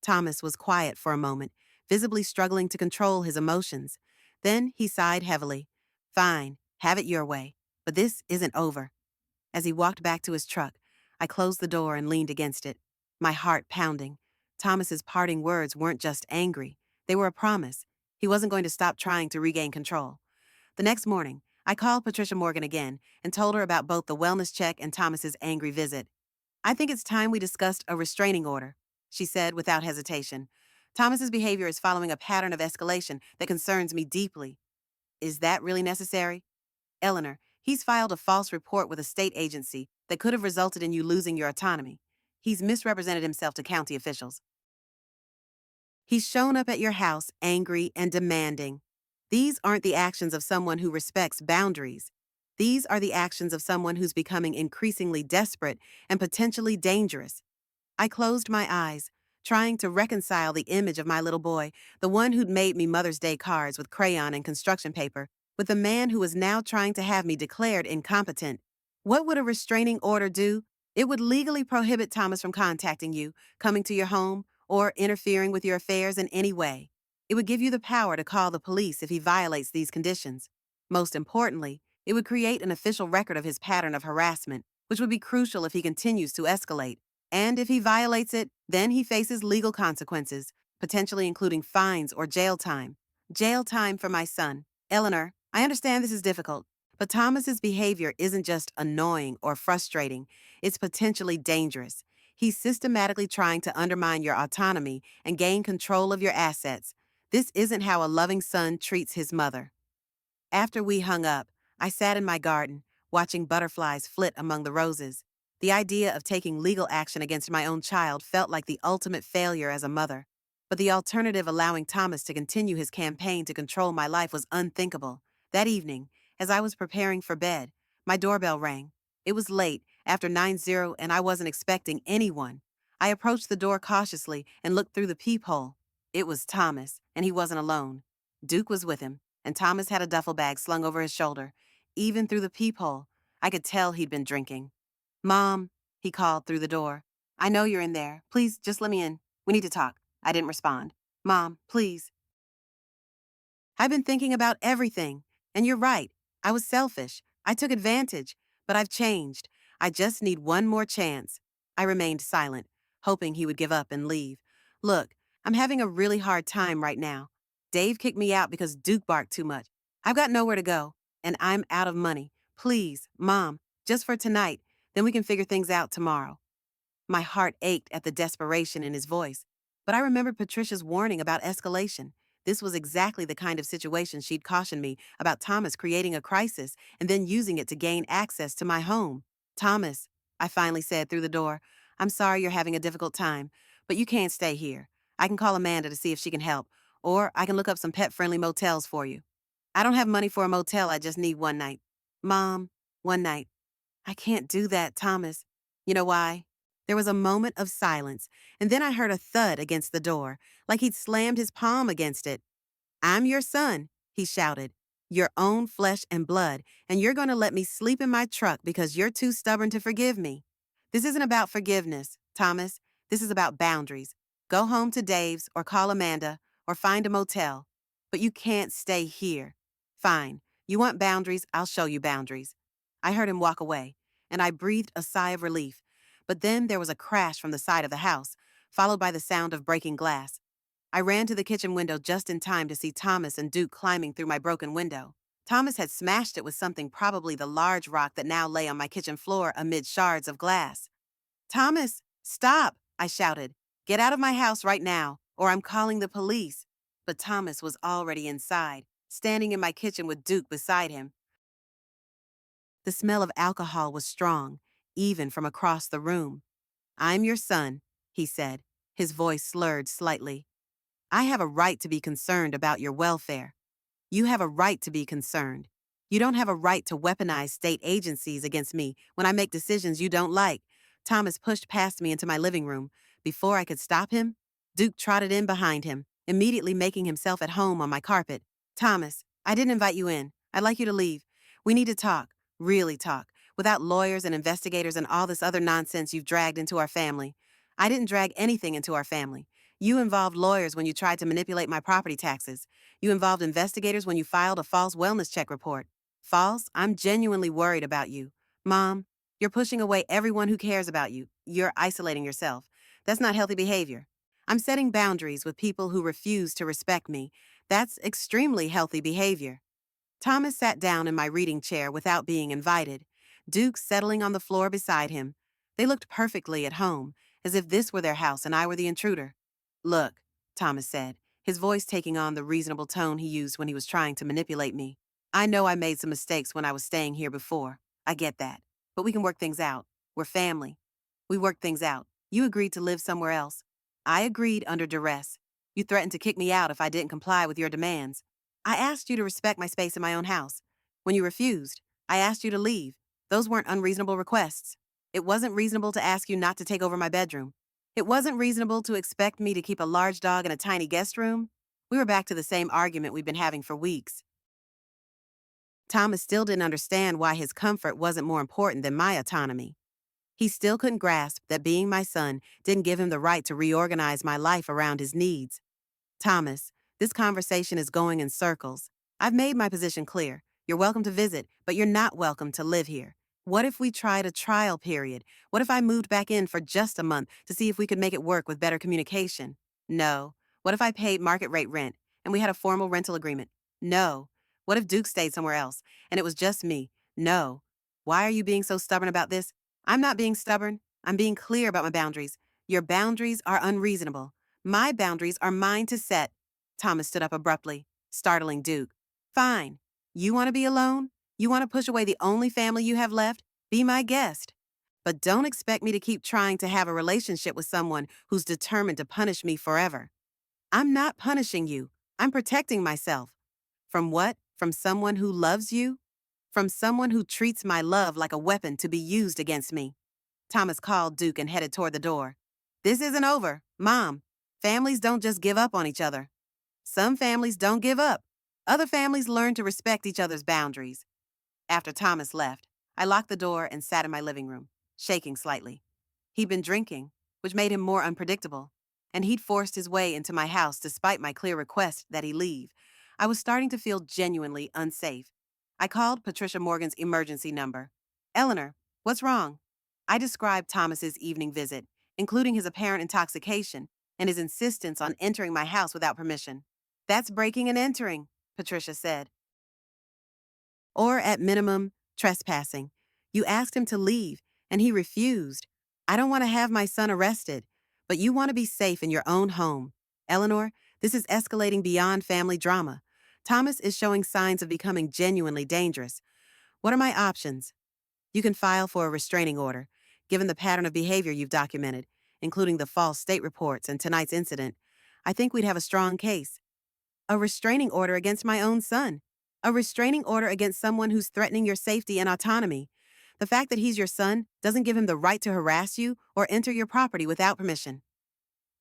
Thomas was quiet for a moment, visibly struggling to control his emotions. Then he sighed heavily. Fine, have it your way. But this isn't over. As he walked back to his truck, I closed the door and leaned against it, my heart pounding. Thomas's parting words weren't just angry. They were a promise. He wasn't going to stop trying to regain control. The next morning, I called Patricia Morgan again and told her about both the wellness check and Thomas's angry visit. I think it's time we discussed a restraining order, she said without hesitation. Thomas's behavior is following a pattern of escalation that concerns me deeply. Is that really necessary? Eleanor, he's filed a false report with a state agency that could have resulted in you losing your autonomy. He's misrepresented himself to county officials. He's shown up at your house angry and demanding. These aren't the actions of someone who respects boundaries. These are the actions of someone who's becoming increasingly desperate and potentially dangerous. I closed my eyes, trying to reconcile the image of my little boy, the one who'd made me Mother's Day cards with crayon and construction paper, with the man who was now trying to have me declared incompetent. What would a restraining order do? It would legally prohibit Thomas from contacting you, coming to your home, or interfering with your affairs in any way. It would give you the power to call the police if he violates these conditions. Most importantly, it would create an official record of his pattern of harassment, which would be crucial if he continues to escalate. And if he violates it, then he faces legal consequences, potentially including fines or jail time. Jail time for my son. Eleanor, I understand this is difficult, but Thomas's behavior isn't just annoying or frustrating, it's potentially dangerous. He's systematically trying to undermine your autonomy and gain control of your assets. This isn't how a loving son treats his mother. After we hung up, I sat in my garden, watching butterflies flit among the roses. The idea of taking legal action against my own child felt like the ultimate failure as a mother. But the alternative, allowing Thomas to continue his campaign to control my life, was unthinkable. That evening, as I was preparing for bed, my doorbell rang. It was late, after 9:00, and I wasn't expecting anyone. I approached the door cautiously and looked through the peephole. It was Thomas, and he wasn't alone. Duke was with him, and Thomas had a duffel bag slung over his shoulder. Even through the peephole, I could tell he'd been drinking. Mom, he called through the door. I know you're in there. Please, just let me in. We need to talk. I didn't respond. Mom, please. I've been thinking about everything. And you're right. I was selfish. I took advantage. But I've changed. I just need one more chance. I remained silent, hoping he would give up and leave. Look, I'm having a really hard time right now. Dave kicked me out because Duke barked too much. I've got nowhere to go, and I'm out of money. Please, Mom, just for tonight, then we can figure things out tomorrow. My heart ached at the desperation in his voice, but I remembered Patricia's warning about escalation. This was exactly the kind of situation she'd cautioned me about Thomas creating a crisis and then using it to gain access to my home. Thomas, I finally said through the door, I'm sorry you're having a difficult time, but you can't stay here. I can call Amanda to see if she can help, or I can look up some pet-friendly motels for you. I don't have money for a motel, I just need one night. Mom, one night. I can't do that, Thomas. You know why? There was a moment of silence, and then I heard a thud against the door, like he'd slammed his palm against it. I'm your son, he shouted. Your own flesh and blood, and you're going to let me sleep in my truck because you're too stubborn to forgive me. This isn't about forgiveness, Thomas. This is about boundaries. Go home to Dave's or call Amanda or find a motel. But you can't stay here. Fine. You want boundaries, I'll show you boundaries. I heard him walk away, and I breathed a sigh of relief. But then there was a crash from the side of the house, followed by the sound of breaking glass. I ran to the kitchen window just in time to see Thomas and Duke climbing through my broken window. Thomas had smashed it with something, probably the large rock that now lay on my kitchen floor amid shards of glass. Thomas, stop, I shouted. Get out of my house right now, or I'm calling the police. But Thomas was already inside, standing in my kitchen with Duke beside him. The smell of alcohol was strong, even from across the room. I'm your son, he said, his voice slurred slightly. I have a right to be concerned about your welfare. You have a right to be concerned. You don't have a right to weaponize state agencies against me when I make decisions you don't like. Thomas pushed past me into my living room. Before I could stop him, Duke trotted in behind him, immediately making himself at home on my carpet. Thomas, I didn't invite you in. I'd like you to leave. We need to talk, really talk, without lawyers and investigators and all this other nonsense you've dragged into our family. I didn't drag anything into our family. You involved lawyers when you tried to manipulate my property taxes. You involved investigators when you filed a false wellness check report. False? I'm genuinely worried about you. Mom, you're pushing away everyone who cares about you. You're isolating yourself. That's not healthy behavior. I'm setting boundaries with people who refuse to respect me. That's extremely healthy behavior. Thomas sat down in my reading chair without being invited, Duke settling on the floor beside him. They looked perfectly at home, as if this were their house and I were the intruder. Look, Thomas said, his voice taking on the reasonable tone he used when he was trying to manipulate me. I know I made some mistakes when I was staying here before. I get that. But we can work things out. We're family. We worked things out. You agreed to live somewhere else. I agreed under duress. You threatened to kick me out if I didn't comply with your demands. I asked you to respect my space in my own house. When you refused, I asked you to leave. Those weren't unreasonable requests. It wasn't reasonable to ask you not to take over my bedroom. It wasn't reasonable to expect me to keep a large dog in a tiny guest room. We were back to the same argument we'd been having for weeks. Thomas still didn't understand why his comfort wasn't more important than my autonomy. He still couldn't grasp that being my son didn't give him the right to reorganize my life around his needs. Thomas, this conversation is going in circles. I've made my position clear. You're welcome to visit, but you're not welcome to live here. What if we tried a trial period? What if I moved back in for just a month to see if we could make it work with better communication? No. What if I paid market rate rent and we had a formal rental agreement? No. What if Duke stayed somewhere else and it was just me? No. Why are you being so stubborn about this? I'm not being stubborn. I'm being clear about my boundaries. Your boundaries are unreasonable. My boundaries are mine to set. Thomas stood up abruptly, startling Duke. Fine. You want to be alone? You want to push away the only family you have left? Be my guest. But don't expect me to keep trying to have a relationship with someone who's determined to punish me forever. I'm not punishing you. I'm protecting myself. From what? From someone who loves you? From someone who treats my love like a weapon to be used against me. Thomas called Duke and headed toward the door. This isn't over, Mom. Families don't just give up on each other. Some families don't give up. Other families learn to respect each other's boundaries. After Thomas left, I locked the door and sat in my living room, shaking slightly. He'd been drinking, which made him more unpredictable, and he'd forced his way into my house despite my clear request that he leave. I was starting to feel genuinely unsafe. I called Patricia Morgan's emergency number. Eleanor, what's wrong? I described Thomas's evening visit, including his apparent intoxication and his insistence on entering my house without permission. That's breaking and entering, Patricia said. Or, at minimum, trespassing. You asked him to leave, and he refused. I don't want to have my son arrested, but you want to be safe in your own home. Eleanor, this is escalating beyond family drama. Thomas is showing signs of becoming genuinely dangerous. What are my options? You can file for a restraining order, given the pattern of behavior you've documented, including the false state reports and tonight's incident. I think we'd have a strong case. A restraining order against my own son. A restraining order against someone who's threatening your safety and autonomy. The fact that he's your son doesn't give him the right to harass you or enter your property without permission.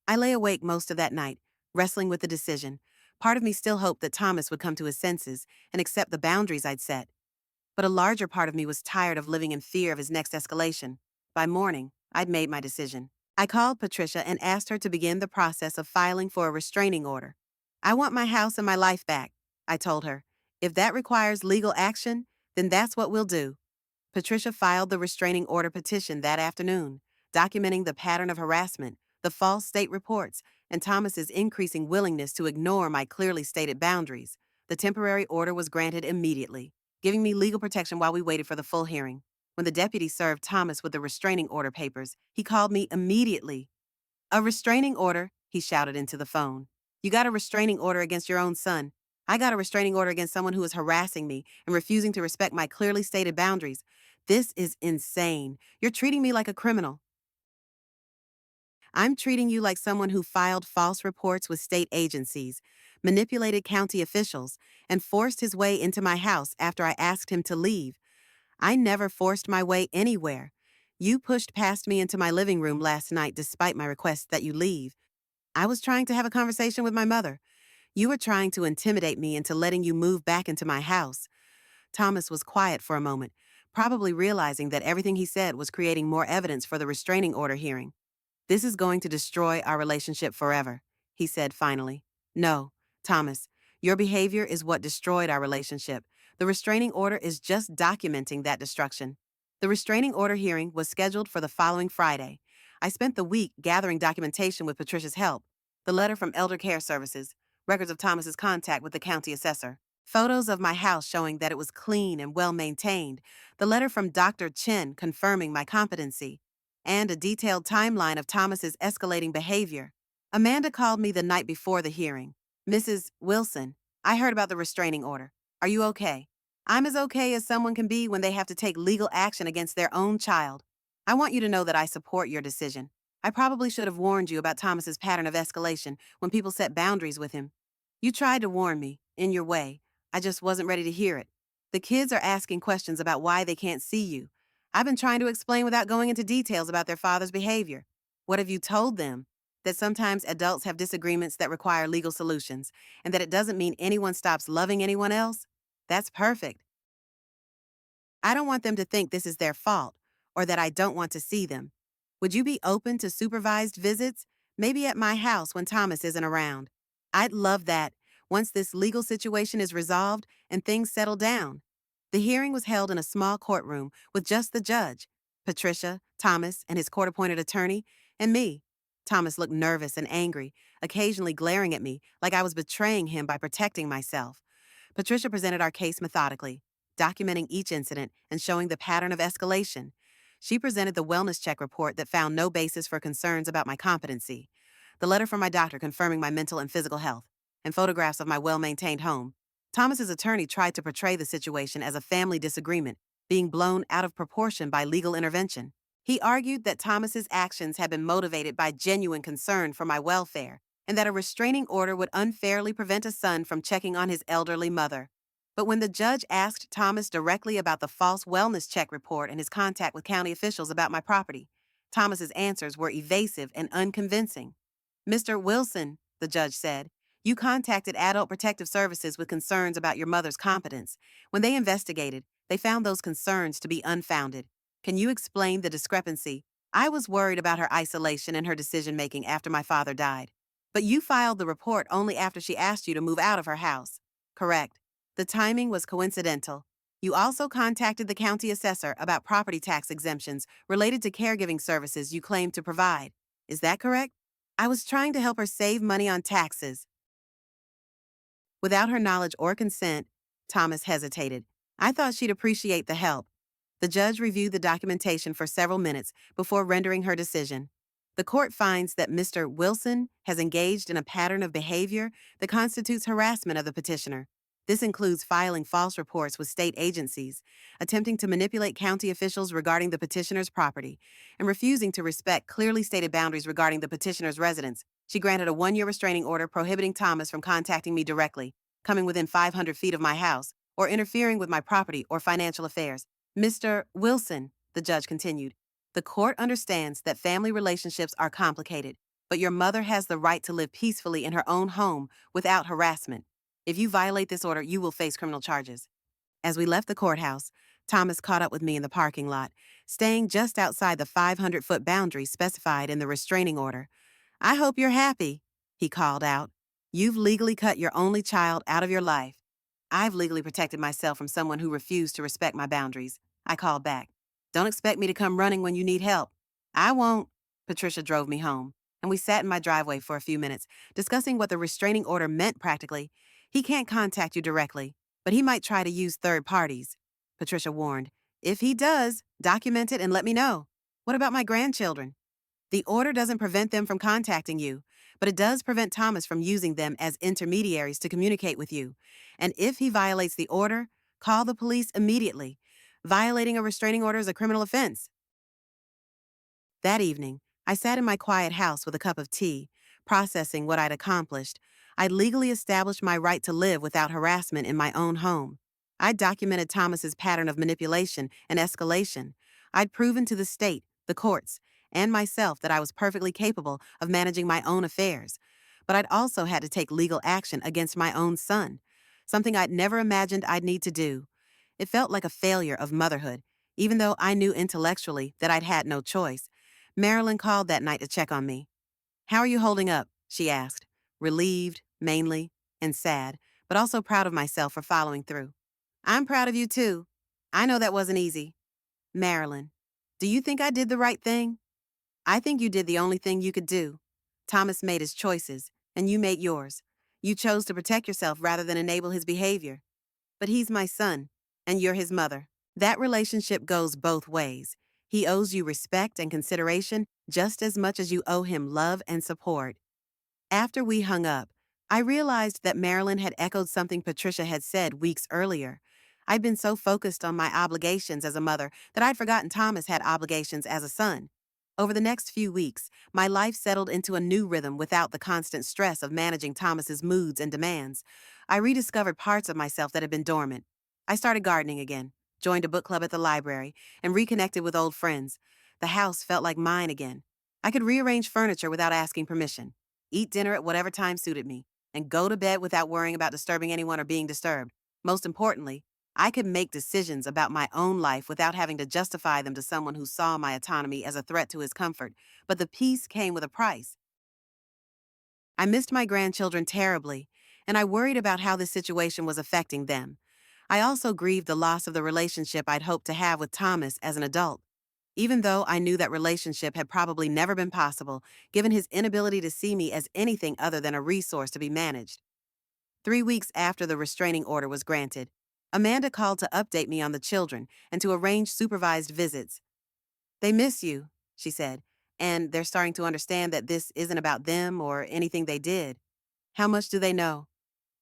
I lay awake most of that night, wrestling with the decision. Part of me still hoped that Thomas would come to his senses and accept the boundaries I'd set. But a larger part of me was tired of living in fear of his next escalation. By morning, I'd made my decision. I called Patricia and asked her to begin the process of filing for a restraining order. I want my house and my life back, I told her. If that requires legal action, then that's what we'll do. Patricia filed the restraining order petition that afternoon, documenting the pattern of harassment, the false state reports, and Thomas's increasing willingness to ignore my clearly stated boundaries. The temporary order was granted immediately, giving me legal protection while we waited for the full hearing. When the deputy served Thomas with the restraining order papers, he called me immediately. A restraining order, he shouted into the phone. You got a restraining order against your own son. I got a restraining order against someone who is harassing me and refusing to respect my clearly stated boundaries. This is insane. You're treating me like a criminal. I'm treating you like someone who filed false reports with state agencies. manipulated county officials, and forced his way into my house after I asked him to leave. I never forced my way anywhere. You pushed past me into my living room last night despite my request that you leave. I was trying to have a conversation with my mother. You were trying to intimidate me into letting you move back into my house. Thomas was quiet for a moment, probably realizing that everything he said was creating more evidence for the restraining order hearing. This is going to destroy our relationship forever, he said finally. No, Thomas, your behavior is what destroyed our relationship. The restraining order is just documenting that destruction. The restraining order hearing was scheduled for the following Friday. I spent the week gathering documentation with Patricia's help. The letter from Elder Care Services, records of Thomas's contact with the county assessor, photos of my house showing that it was clean and well maintained, the letter from Dr. Chen confirming my competency, and a detailed timeline of Thomas's escalating behavior. Amanda called me the night before the hearing. Mrs. Wilson, I heard about the restraining order. Are you okay? I'm as okay as someone can be when they have to take legal action against their own child. I want you to know that I support your decision. I probably should have warned you about Thomas's pattern of escalation when people set boundaries with him. You tried to warn me, in your way. I just wasn't ready to hear it. The kids are asking questions about why they can't see you. I've been trying to explain without going into details about their father's behavior. What have you told them? That sometimes adults have disagreements that require legal solutions, and that it doesn't mean anyone stops loving anyone else? That's perfect. I don't want them to think this is their fault, or that I don't want to see them. Would you be open to supervised visits? Maybe at my house when Thomas isn't around. I'd love that, once this legal situation is resolved and things settle down. The hearing was held in a small courtroom with just the judge, Patricia, Thomas, and his court-appointed attorney, and me. Thomas looked nervous and angry, occasionally glaring at me like I was betraying him by protecting myself. Patricia presented our case methodically, documenting each incident and showing the pattern of escalation. She presented the wellness check report that found no basis for concerns about my competency, the letter from my doctor confirming my mental and physical health, and photographs of my well-maintained home. Thomas's attorney tried to portray the situation as a family disagreement, being blown out of proportion by legal intervention. He argued that Thomas's actions had been motivated by genuine concern for my welfare, and that a restraining order would unfairly prevent a son from checking on his elderly mother. But when the judge asked Thomas directly about the false wellness check report and his contact with county officials about my property, Thomas's answers were evasive and unconvincing. Mr. Wilson, the judge said, you contacted Adult Protective Services with concerns about your mother's competence. When they investigated, they found those concerns to be unfounded. Can you explain the discrepancy? I was worried about her isolation and her decision-making after my father died. But you filed the report only after she asked you to move out of her house. Correct. The timing was coincidental. You also contacted the county assessor about property tax exemptions related to caregiving services you claimed to provide. Is that correct? I was trying to help her save money on taxes. Without her knowledge or consent, Thomas hesitated. I thought she'd appreciate the help. The judge reviewed the documentation for several minutes before rendering her decision. The court finds that Mr. Wilson has engaged in a pattern of behavior that constitutes harassment of the petitioner. This includes filing false reports with state agencies, attempting to manipulate county officials regarding the petitioner's property, and refusing to respect clearly stated boundaries regarding the petitioner's residence. She granted a 1-year restraining order prohibiting Thomas from contacting me directly, coming within 500 feet of my house, or interfering with my property or financial affairs. Mr. Wilson, the judge continued, the court understands that family relationships are complicated, but your mother has the right to live peacefully in her own home without harassment. If you violate this order, you will face criminal charges. As we left the courthouse, Thomas caught up with me in the parking lot, staying just outside the 500-foot boundary specified in the restraining order. I hope you're happy, he called out. You've legally cut your only child out of your life. I've legally protected myself from someone who refused to respect my boundaries, I called back. Don't expect me to come running when you need help. I won't. Patricia drove me home, and we sat in my driveway for a few minutes, discussing what the restraining order meant practically. He can't contact you directly, but he might try to use third parties, Patricia warned. If he does, document it and let me know. What about my grandchildren? The order doesn't prevent them from contacting you, but it does prevent Thomas from using them as intermediaries to communicate with you. And if he violates the order, call the police immediately. Violating a restraining order is a criminal offense. That evening, I sat in my quiet house with a cup of tea, processing what I'd accomplished. I'd legally established my right to live without harassment in my own home. I'd documented Thomas's pattern of manipulation and escalation. I'd proven to the state, the courts, and myself that I was perfectly capable of managing my own affairs. But I'd also had to take legal action against my own son, something I'd never imagined I'd need to do. It felt like a failure of motherhood, even though I knew intellectually that I'd had no choice. Marilyn called that night to check on me. "How are you holding up?" she asked, relieved, mainly, and sad, but also proud of myself for following through. "I'm proud of you too. I know that wasn't easy." "Marilyn, do you think I did the right thing?" "I think you did the only thing you could do. Thomas made his choices, and you made yours. You chose to protect yourself rather than enable his behavior. But he's my son, and you're his mother. That relationship goes both ways. He owes you respect and consideration just as much as you owe him love and support." After we hung up, I realized that Marilyn had echoed something Patricia had said weeks earlier. I'd been so focused on my obligations as a mother that I'd forgotten Thomas had obligations as a son. Over the next few weeks, my life settled into a new rhythm without the constant stress of managing Thomas's moods and demands. I rediscovered parts of myself that had been dormant. I started gardening again, joined a book club at the library, and reconnected with old friends. The house felt like mine again. I could rearrange furniture without asking permission, eat dinner at whatever time suited me, and go to bed without worrying about disturbing anyone or being disturbed. Most importantly, I could make decisions about my own life without having to justify them to someone who saw my autonomy as a threat to his comfort. But the peace came with a price. I missed my grandchildren terribly, and I worried about how this situation was affecting them. I also grieved the loss of the relationship I'd hoped to have with Thomas as an adult. Even though I knew that relationship had probably never been possible, given his inability to see me as anything other than a resource to be managed. 3 weeks after the restraining order was granted, Amanda called to update me on the children and to arrange supervised visits. "They miss you," she said, "and they're starting to understand that this isn't about them or anything they did." "How much do they know?"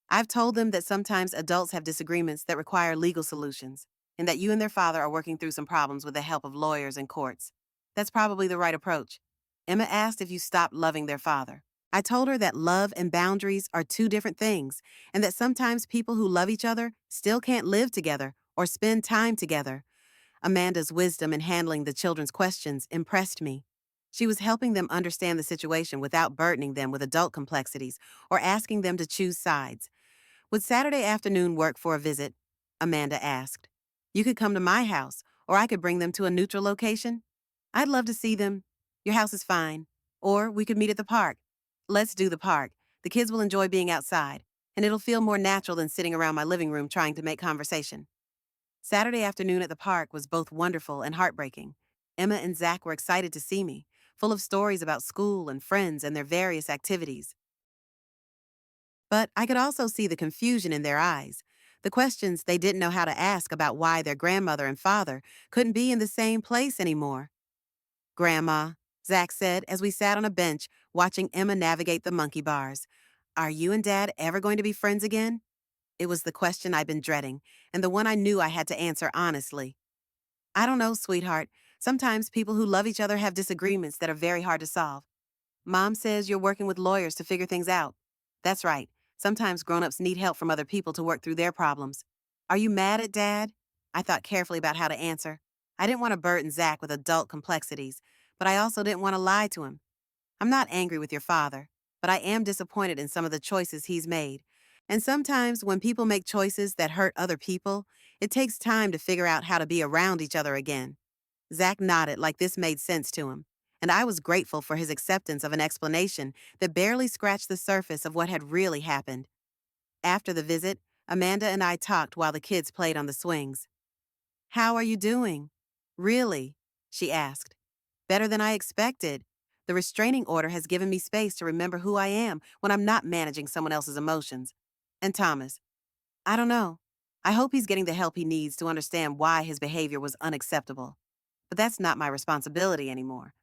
"I've told them that sometimes adults have disagreements that require legal solutions, and that you and their father are working through some problems with the help of lawyers and courts. That's probably the right approach." Emma asked if you stopped loving their father. I told her that love and boundaries are two different things, and that sometimes people who love each other still can't live together or spend time together. Amanda's wisdom in handling the children's questions impressed me. She was helping them understand the situation without burdening them with adult complexities or asking them to choose sides. "Would Saturday afternoon work for a visit?" Amanda asked. "You could come to my house, or I could bring them to a neutral location." "I'd love to see them. Your house is fine. Or we could meet at the park." "Let's do the park. The kids will enjoy being outside, and it'll feel more natural than sitting around my living room trying to make conversation." Saturday afternoon at the park was both wonderful and heartbreaking. Emma and Zach were excited to see me, full of stories about school and friends and their various activities. But I could also see the confusion in their eyes, the questions they didn't know how to ask about why their grandmother and father couldn't be in the same place anymore. "Grandma," Zach said as we sat on a bench watching Emma navigate the monkey bars, "are you and Dad ever going to be friends again?" It was the question I'd been dreading, and the one I knew I had to answer honestly. "I don't know, sweetheart. Sometimes people who love each other have disagreements that are very hard to solve. Mom says you're working with lawyers to figure things out." "That's right. Sometimes grown-ups need help from other people to work through their problems." "Are you mad at Dad?" I thought carefully about how to answer. I didn't want to burden Zach with adult complexities, but I also didn't want to lie to him. "I'm not angry with your father, but I am disappointed in some of the choices he's made. And sometimes when people make choices that hurt other people, it takes time to figure out how to be around each other again." Zach nodded like this made sense to him, and I was grateful for his acceptance of an explanation that barely scratched the surface of what had really happened. After the visit, Amanda and I talked while the kids played on the swings. "How are you doing?" "Really?" she asked. "Better than I expected. The restraining order has given me space to remember who I am when I'm not managing someone else's emotions." "And Thomas?" "I don't know. I hope he's getting the help he needs to understand why his behavior was unacceptable. But that's not my responsibility anymore.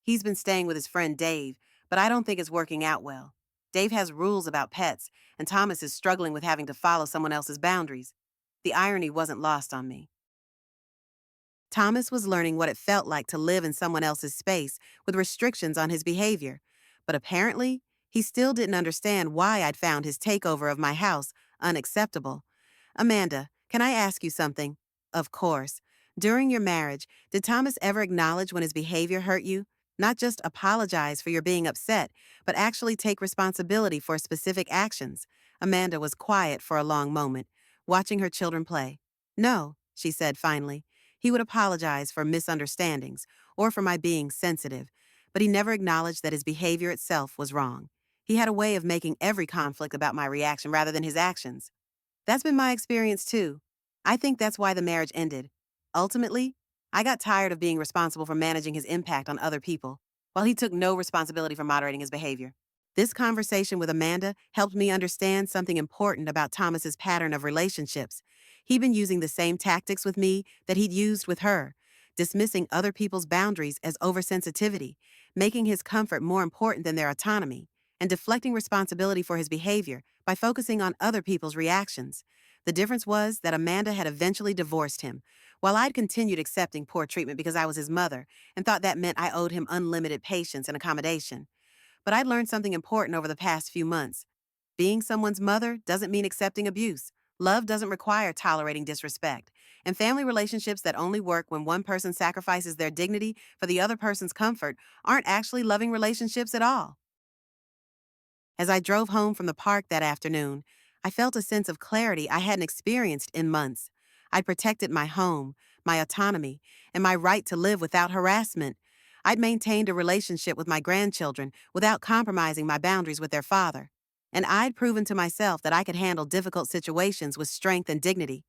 He's been staying with his friend Dave, but I don't think it's working out well. Dave has rules about pets, and Thomas is struggling with having to follow someone else's boundaries." The irony wasn't lost on me. Thomas was learning what it felt like to live in someone else's space with restrictions on his behavior, but apparently, He still didn't understand why I'd found his takeover of my house unacceptable. Amanda, can I ask you something? Of course. During your marriage, did Thomas ever acknowledge when his behavior hurt you? Not just apologize for your being upset, but actually take responsibility for specific actions. Amanda was quiet for a long moment, watching her children play. No, she said finally. He would apologize for misunderstandings or for my being sensitive, but he never acknowledged that his behavior itself was wrong. He had a way of making every conflict about my reaction rather than his actions. That's been my experience too. I think that's why the marriage ended. Ultimately, I got tired of being responsible for managing his impact on other people, while he took no responsibility for moderating his behavior. This conversation with Amanda helped me understand something important about Thomas's pattern of relationships. He'd been using the same tactics with me that he'd used with her, dismissing other people's boundaries as oversensitivity, making his comfort more important than their autonomy, and deflecting responsibility for his behavior by focusing on other people's reactions. The difference was that Amanda had eventually divorced him, while I'd continued accepting poor treatment because I was his mother and thought that meant I owed him unlimited patience and accommodation. But I'd learned something important over the past few months. Being someone's mother doesn't mean accepting abuse. Love doesn't require tolerating disrespect. And family relationships that only work when one person sacrifices their dignity for the other person's comfort aren't actually loving relationships at all. As I drove home from the park that afternoon, I felt a sense of clarity I hadn't experienced in months. I'd protected my home, my autonomy, and my right to live without harassment. I'd maintained a relationship with my grandchildren without compromising my boundaries with their father. And I'd proven to myself that I could handle difficult situations with strength and dignity.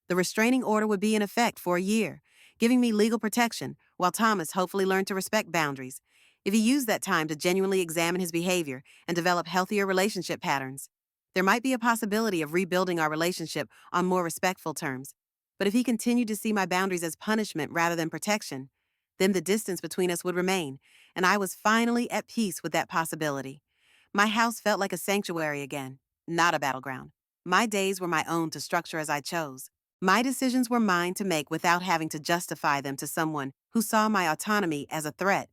The restraining order would be in effect for a year, giving me legal protection, while Thomas hopefully learned to respect boundaries. If he used that time to genuinely examine his behavior and develop healthier relationship patterns, there might be a possibility of rebuilding our relationship on more respectful terms. But if he continued to see my boundaries as punishment rather than protection, then the distance between us would remain, and I was finally at peace with that possibility. My house felt like a sanctuary again, not a battleground. My days were my own to structure as I chose. My decisions were mine to make without having to justify them to someone who saw my autonomy as a threat.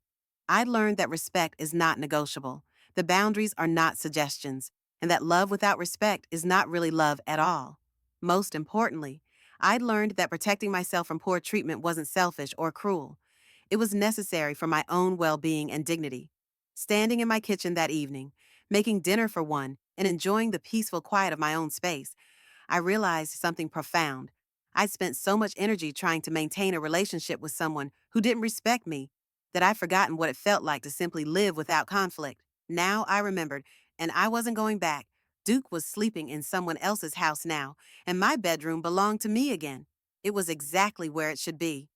I learned that respect is not negotiable, the boundaries are not suggestions, and that love without respect is not really love at all. Most importantly, I learned that protecting myself from poor treatment wasn't selfish or cruel. It was necessary for my own well-being and dignity. Standing in my kitchen that evening, making dinner for one, and enjoying the peaceful quiet of my own space, I realized something profound. I'd spent so much energy trying to maintain a relationship with someone who didn't respect me that I'd forgotten what it felt like to simply live without conflict. Now I remembered, and I wasn't going back. Duke was sleeping in someone else's house now, and my bedroom belonged to me again. It was exactly where it should be.